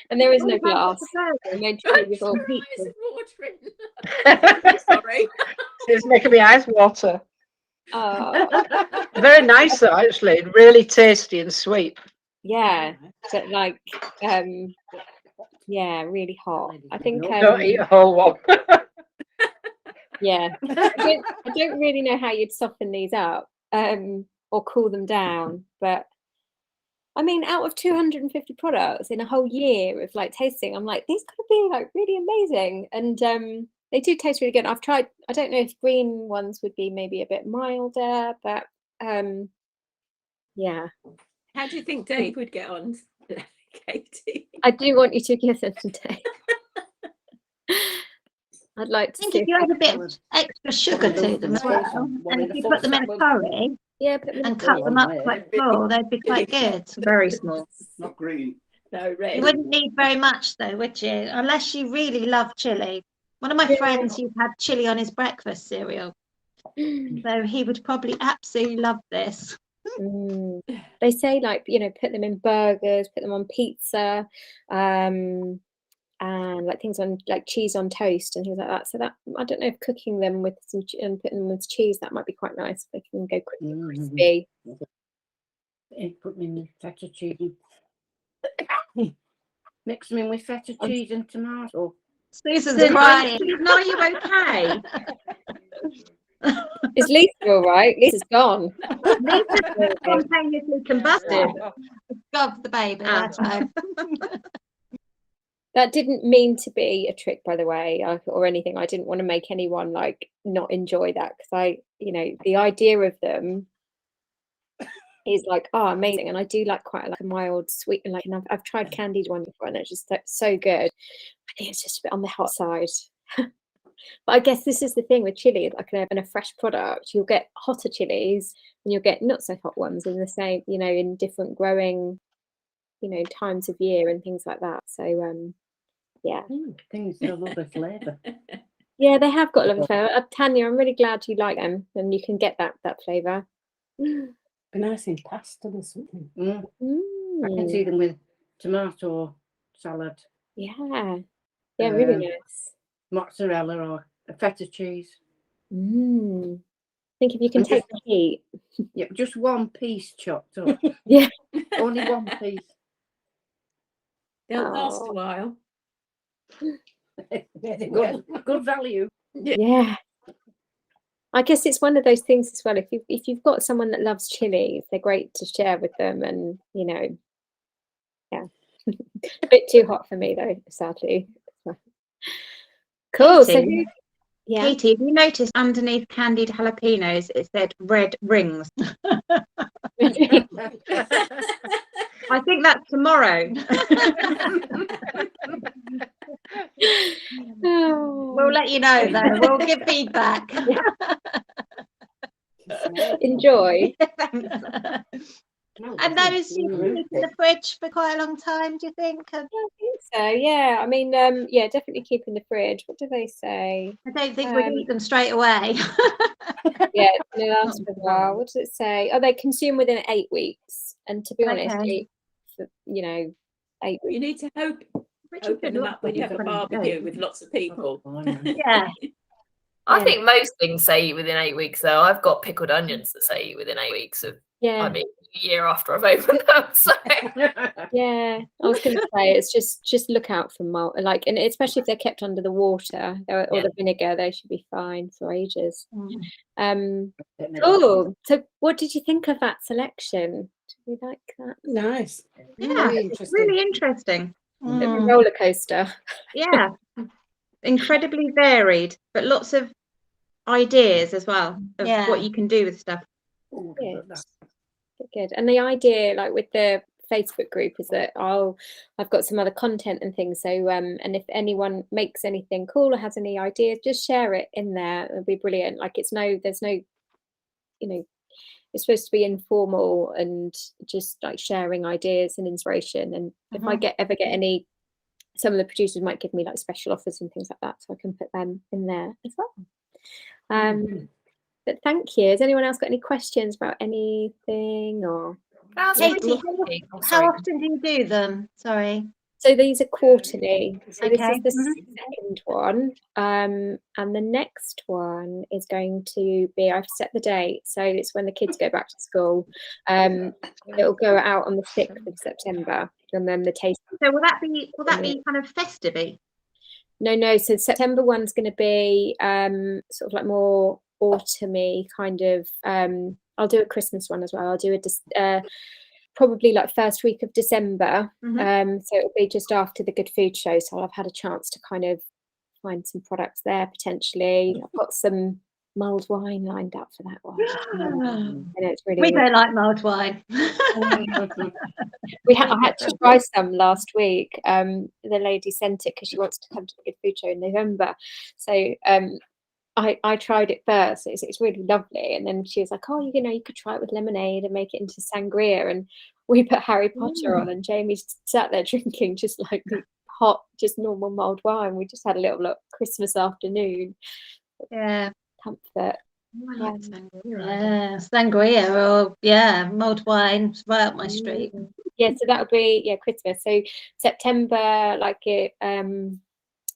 And there is no glass. Sorry. It's making me eyes water. Oh. Very nice though, actually. Really tasty and sweet. Yeah. So like yeah, really hot. I think Don't eat a whole one. Yeah. I don't really know how you'd soften these up or cool them down, but I mean, out of 250 products in a whole year of like tasting, I'm like, these could be like really amazing. And they do taste really good. I've tried, I don't know if green ones would be maybe a bit milder, but yeah. How do you think Dave would get on, Katie? I do want you to give them to Dave. I'd like I to think see if you add a bit of extra sugar to them as well, and if you put them in a curry yeah, put them in and a cut curry. them up quite small, they'd be quite good. Very small. Not green. No, You red. wouldn't need very much though, would you? Unless you really love chili. One of my friends used to have chili on his breakfast cereal, so he would probably absolutely love this. They say, like, you know, put them in burgers, put them on pizza, and like things on, like cheese on toast and things like that. So that, I don't know if cooking them with some and putting them with cheese, that might be quite nice. They can go quick and crispy. Put them in with feta cheese. Mix them in with feta cheese and tomato. Susan's crying. Are you okay? Is Lisa all right? Lisa's gone. Lisa's spontaneously combusted. Gov the baby. That's right. That didn't mean to be a trick, by the way, or anything. I didn't want to make anyone like not enjoy that, because I, you know, the idea of them is like, oh, amazing. And I do like quite like a mild sweet, and like, and I've tried candied one before, and it's just so good. I think it's just a bit on the hot side. But I guess this is the thing with chili, like in a fresh product, you'll get hotter chilies and you'll get not so hot ones in the same, you know, in different growing, you know, times of year and things like that. So yeah. Things are a lovely flavour. Yeah, they have got a lovely flavour. Tanya, I'm really glad you like them and you can get that flavour. Be nice in pasta or something. I can see them with tomato salad. Yeah. Yeah, really nice. Mozzarella or a feta cheese. Think if you can take the heat. Yeah, just one piece chopped up. Yeah. Only one piece. They'll last a while. Good value. Yeah. I guess it's one of those things as well. If you've got someone that loves chilies, they're great to share with them, and you know, yeah. A bit too hot for me though, sadly. Cool. So yeah. Katie, have you noticed underneath candied jalapenos it said red rings? I think that's tomorrow. We'll let you know though. We'll give feedback. Enjoy. And those you can keep in the fridge for quite a long time, do you think? I think so, yeah. I mean, yeah, definitely keep in the fridge. What do they say? I don't think we'd eat them straight away. Yeah, it's going to last for a while. What does it say? Oh, they consume within 8 weeks. And to be honest, for, you know, 8 weeks. You need to open them up when you have a barbecue with lots of people. Yeah. I think most things say within 8 weeks, though. I've got pickled onions that say within 8 weeks of, I mean, a year after I've opened them. So. Yeah, I was going to say, it's just look out for mold, like, and especially if they're kept under the water or the vinegar, they should be fine for ages. Oh, so what did you think of that selection? Did you like that? Nice. Yeah, it's really interesting. Bit of a roller coaster. Yeah, incredibly varied, but lots of ideas as well of what you can do with stuff. Good. And the idea, like with the Facebook group, is that I've got some other content and things. So and if anyone makes anything cool or has any ideas, just share it in there. It'll be brilliant. Like there's no, you know, it's supposed to be informal and just like sharing ideas and inspiration. And if I ever get any, some of the producers might give me like special offers and things like that, so I can put them in there as well. But thank you. Has anyone else got any questions about anything? Or Katie, how often do you do them? Sorry. So these are quarterly. So this is the second one. And the next one is going to be, I've set the date. So it's when the kids go back to school. It'll go out on the 6th of September. And then the taste. So will that be kind of festive-y? No. So September one's going to be sort of like more autumny kind of. I'll do a Christmas one as well. I'll do a probably like first week of December. So it'll be just after the Good Food Show. So I've had a chance to kind of find some products there potentially. I've got some mulled wine lined up for that one. I know it's really. We don't like mulled wine. I had to try some last week. The lady sent it because she wants to come to the Good Food Show in November. So I tried it first. It's really lovely. And then she was like, oh, you could try it with lemonade and make it into sangria. And we put Harry Potter on, and Jamie sat there drinking just like the hot, just normal mulled wine. We just had a little Christmas afternoon. Yeah. Comfort. Yeah, sangria or mulled wine, right up my street. Yeah, so that would be Christmas. So September, like it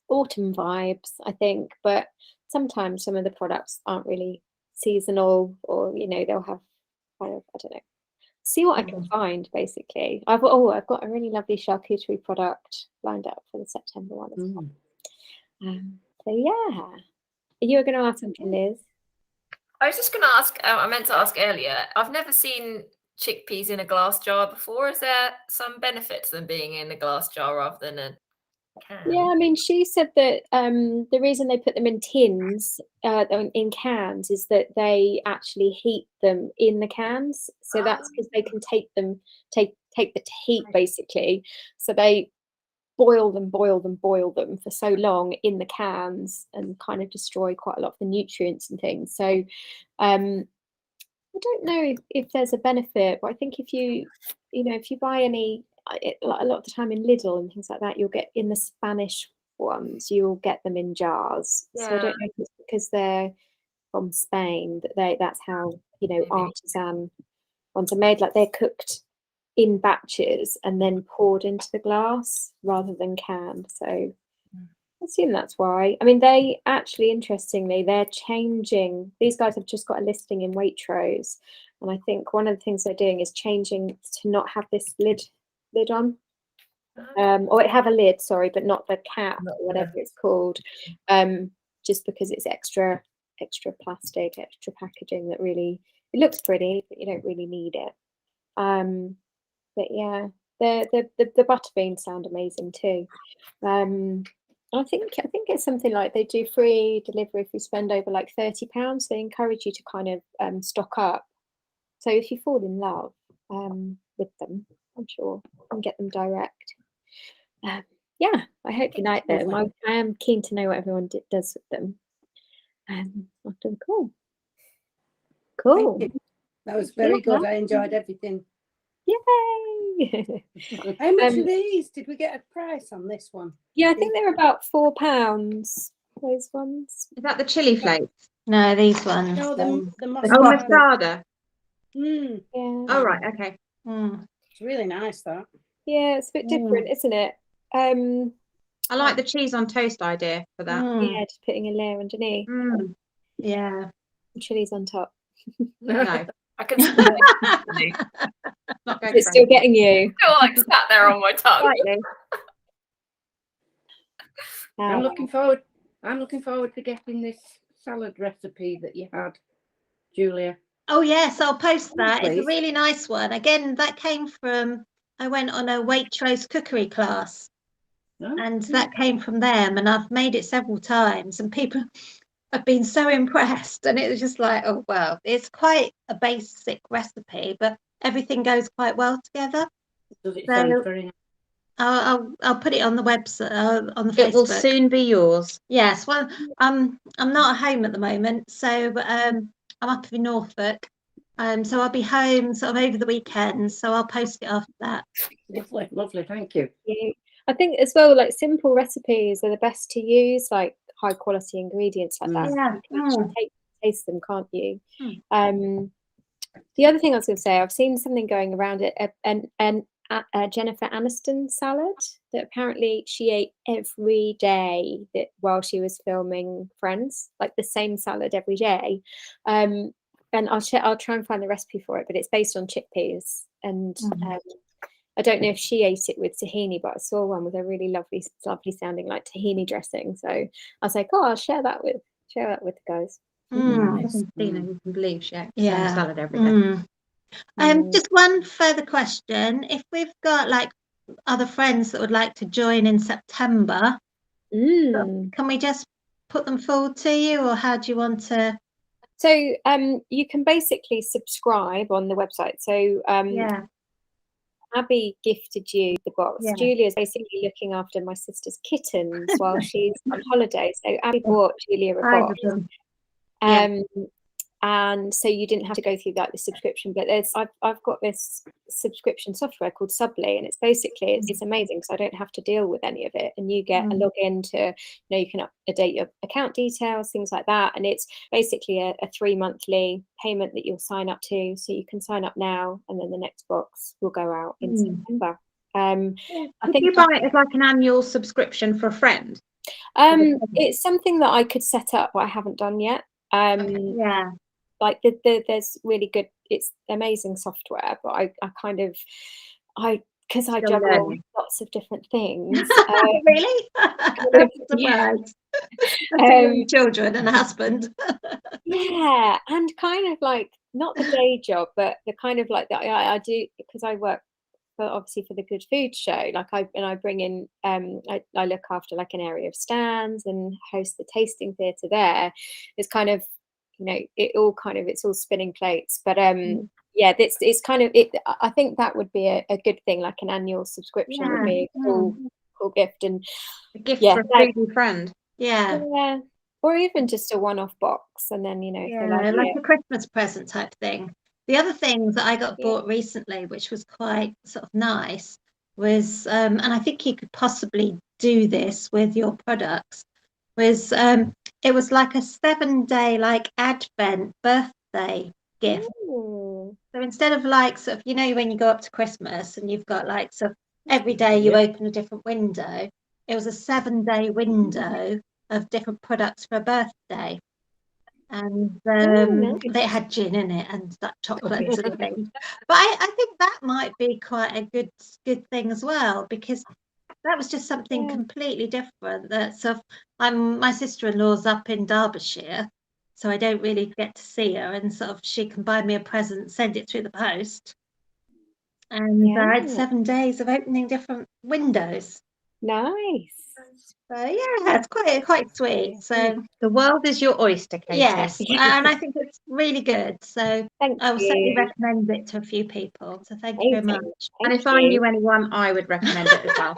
autumn vibes, I think. But sometimes some of the products aren't really seasonal, or they'll have kind of, I don't know. See what I can find, basically. I've got a really lovely charcuterie product lined up for the September one as well. So yeah, you were going to ask something, Liz. I was just going to ask. I meant to ask earlier. I've never seen chickpeas in a glass jar before. Is there some benefit to them being in a glass jar rather than a can? Yeah, I mean, she said that the reason they put them in tins, in cans, is that they actually heat them in the cans. So that's because they can take the heat, basically. So they boil them for so long in the cans and kind of destroy quite a lot of the nutrients and things. So I don't know if there's a benefit, but I think if you buy any, a lot of the time in Lidl and things like that, you'll get in the Spanish ones, you'll get them in jars. So I don't know if it's because they're from Spain that's how artisan ones are made, like they're cooked in batches and then poured into the glass rather than canned. So I assume that's why. I mean, they actually, interestingly, they're changing. These guys have just got a listing in Waitrose, and I think one of the things they're doing is changing to not have this lid on, or have a lid, sorry, but not the cap or whatever it's called, just because it's extra plastic, extra packaging that really, it looks pretty, but you don't really need it. But yeah, the butterbeans sound amazing too. I think it's something like they do free delivery if you spend over like £30. They encourage you to kind of stock up. So if you fall in love with them, I'm sure you can get them direct. Yeah, I hope you like them. I am keen to know what everyone does with them. After the call. Cool. That was very good. I enjoyed everything. Yay! How much are these? Did we get a price on this one? Yeah, I think they're about £4. Those ones. Is that the chili flakes? No, these ones. No, the Mostarda. Yeah. Oh, right. Okay. It's really nice, that. Yeah, it's a bit different, isn't it? I like the cheese on toast idea for that. Yeah, just putting a layer underneath. Yeah. And chilies on top. No. I can still It's still getting you. Still like sat there on my tongue. I'm looking forward to getting this salad recipe that you had, Julia. Oh yes, I'll post that. Please. It's a really nice one. Again, that came from, I went on a Waitrose cookery class, and that came from them, and I've made it several times, and people have been so impressed, and it was just like, oh wow, it's quite a basic recipe, but everything goes quite well together. Does it sound very nice? I'll put it on the website, on the Facebook. It will soon be yours. Yes, well, I'm not at home at the moment, so I'm up in Norfolk, so I'll be home sort of over the weekend, so I'll post it after that. Lovely, thank you. I think as well, like simple recipes are the best to use, like high quality ingredients like that. Yeah. You can actually taste them, can't you? The other thing I was going to say, I've seen something going around it, and Jennifer Aniston salad that apparently she ate every day while she was filming Friends, like the same salad every day. And I'll try and find the recipe for it, but it's based on chickpeas, and I don't know if she ate it with tahini, but I saw one with a really lovely sounding like tahini dressing. So I was like, oh, I'll share that with the guys. You can believe she ate salad every day. Just one further question. If we've got like other friends that would like to join in September, can we just put them forward to you, or how do you want to So you can basically subscribe on the website. So Yeah. Abby gifted you the box. Yeah. Julia's basically looking after my sister's kittens while she's on holiday. So Abby bought Julia a 5 box. of them. Yeah. And so you didn't have to go through like the subscription, but I've got this subscription software called Subly, and it's basically it's amazing because I don't have to deal with any of it, and you get a login to, you can update your account details, things like that, and it's basically a 3 monthly payment that you'll sign up to, so you can sign up now, and then the next box will go out in September. I think you buy it as like an annual subscription for a friend? It's something that I could set up, but I haven't done yet. Yeah. Like there's really good, it's amazing software, but I because I juggle lots of different things. Really? Yeah. Children and a husband. Yeah, and kind of like not the day job, but the kind of like that I do, because I work obviously for the Good Food Show. Like I bring in I look after like an area of stands and host the tasting theatre there. It's kind of, it's all spinning plates, but yeah, it's kind of it. I think that would be a good thing, like an annual subscription would be a cool gift, and a gift for a foodie friend. Yeah, or even just a one-off box, and then like a Christmas present type thing. The other thing that I got bought recently, which was quite sort of nice, was and I think you could possibly do this with your products, was it was like a 7-day like Advent birthday gift. Ooh. So instead of like sort of, when you go up to Christmas and you've got like sort of every day you open a different window, it was a 7-day window of different products for a birthday. And they had gin in it and that chocolates and things. But I think that might be quite a good thing as well, because that was just something completely different. That my sister-in-law's up in Derbyshire, so I don't really get to see her, and sort of she can buy me a present, send it through the post, and I had 7 days of opening different windows. Nice. So yeah, it's quite sweet. So the world is your oyster, Katie. Yes, and I think it's really good. So I will certainly you. recommend it to a few people. So thank you very much. And if I knew anyone, I would recommend it as well.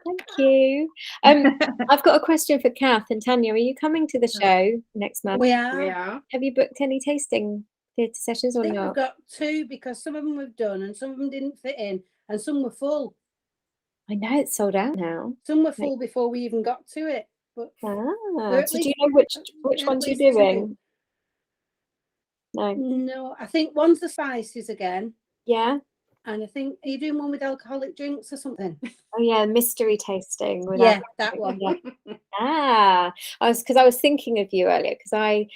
Thank you. I've got a question for Kath and Tanya. Are you coming to the show next month? We are. Have you booked any tasting theatre sessions or I think not? we've got 2, because some of them we've done and some of them didn't fit in, and some were full. I know it's sold out now. Some were full before we even got to it. But so do you know which ones you're doing? No. No, I think one's the spices again. Yeah. And I think, are you doing one with alcoholic drinks or something? Oh yeah, mystery tasting. That one. I was thinking of you earlier, because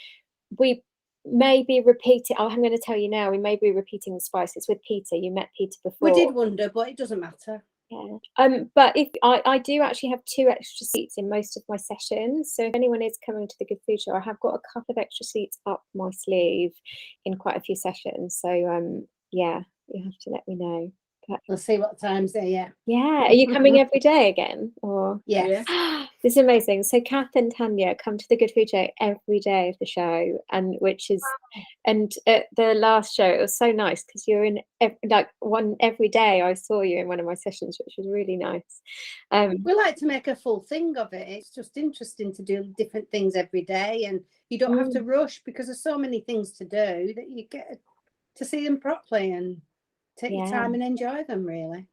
we may be repeating. I'm going to tell you now. We may be repeating the spices with Peter. You met Peter before. We did wonder, but it doesn't matter. Yeah. But if I do actually have 2 extra seats in most of my sessions, so if anyone is coming to the Good Food Show, I have got a couple of extra seats up my sleeve in quite a few sessions. So yeah, you have to let me know. But we'll see what times there. Yeah. Are you coming every day again, or? Yes. This is amazing. So Kath and Tanya come to the Good Food Show every day of the show, and at the last show it was so nice because you're in every day. I saw you in one of my sessions, which was really nice. We like to make a full thing of it. It's just interesting to do different things every day, and you don't have to rush, because there's so many things to do that you get to see them properly and take your time and enjoy them, really.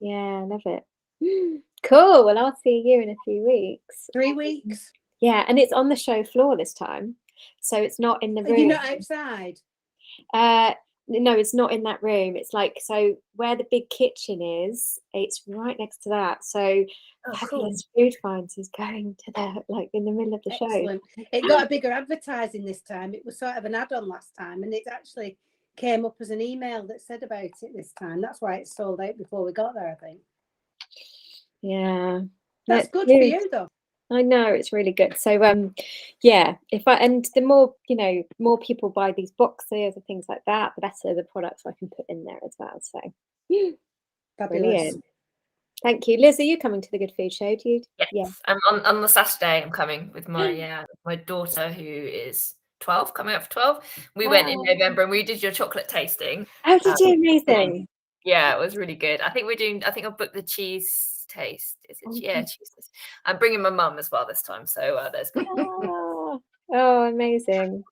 Yeah, I love it. Cool. Well, I'll see you in a few weeks. 3 weeks. Yeah, and it's on the show floor this time, so it's not in the room. You're not outside? No, it's not in that room. It's like, so where the big kitchen is, it's right next to that. So Fabulous Food Finds is going to the in the middle of the show. It got a bigger advertising this time. It was sort of an add-on last time, and it actually came up as an email that said about it this time. That's why it sold out before we got there, I think. Yeah, that's good for you though. I know, it's really good. So yeah, the more people buy these boxes and things like that, the better the products I can put in there as well. So fabulous. Thank you. Liz, are you coming to the Good Food Show? Do you? Yes. Yeah. On the Saturday, I'm coming with my daughter who is 12, coming up for 12. We went in November and we did your chocolate tasting. Oh, did you? Amazing. Yeah, it was really good. I think I've booked the cheese taste. Is it? Yeah, cheese taste. I'm bringing my mum as well this time. So there's good. Oh, amazing.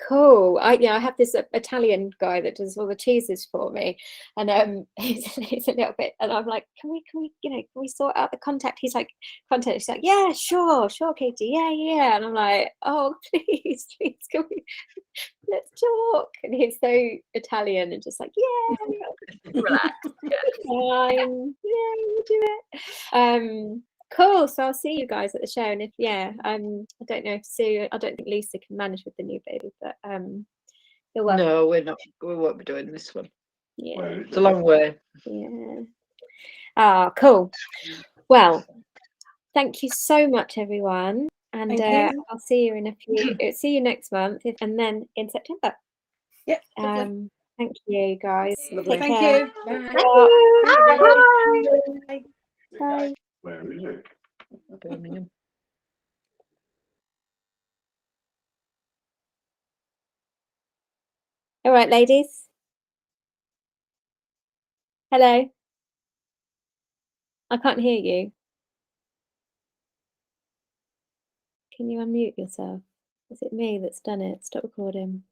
Cool. I have this Italian guy that does all the cheeses for me, and he's a little bit, and I'm like, can we sort out the contact? He's like, contact. He's like, yeah, sure, Katie, yeah, and I'm like, oh, please, can we? Let's talk. And he's so Italian and just like, yeah, relax. Fine. Yeah, you do it. Cool. So I'll see you guys at the show. And if I don't know if Sue, I don't think Lisa can manage with the new baby, but you're welcome. No, we're not. We won't be doing this one. Yeah. It's a long way. Yeah. Ah, cool. Well, thank you so much, everyone. And I'll see you in a few. See you next month, and then in September. Yep. Thank you, guys. Lovely. Take Thank care. you. Bye. Bye. Where is it? Birmingham. All right, ladies. Hello. I can't hear you. Can you unmute yourself? Is it me that's done it? Stop recording.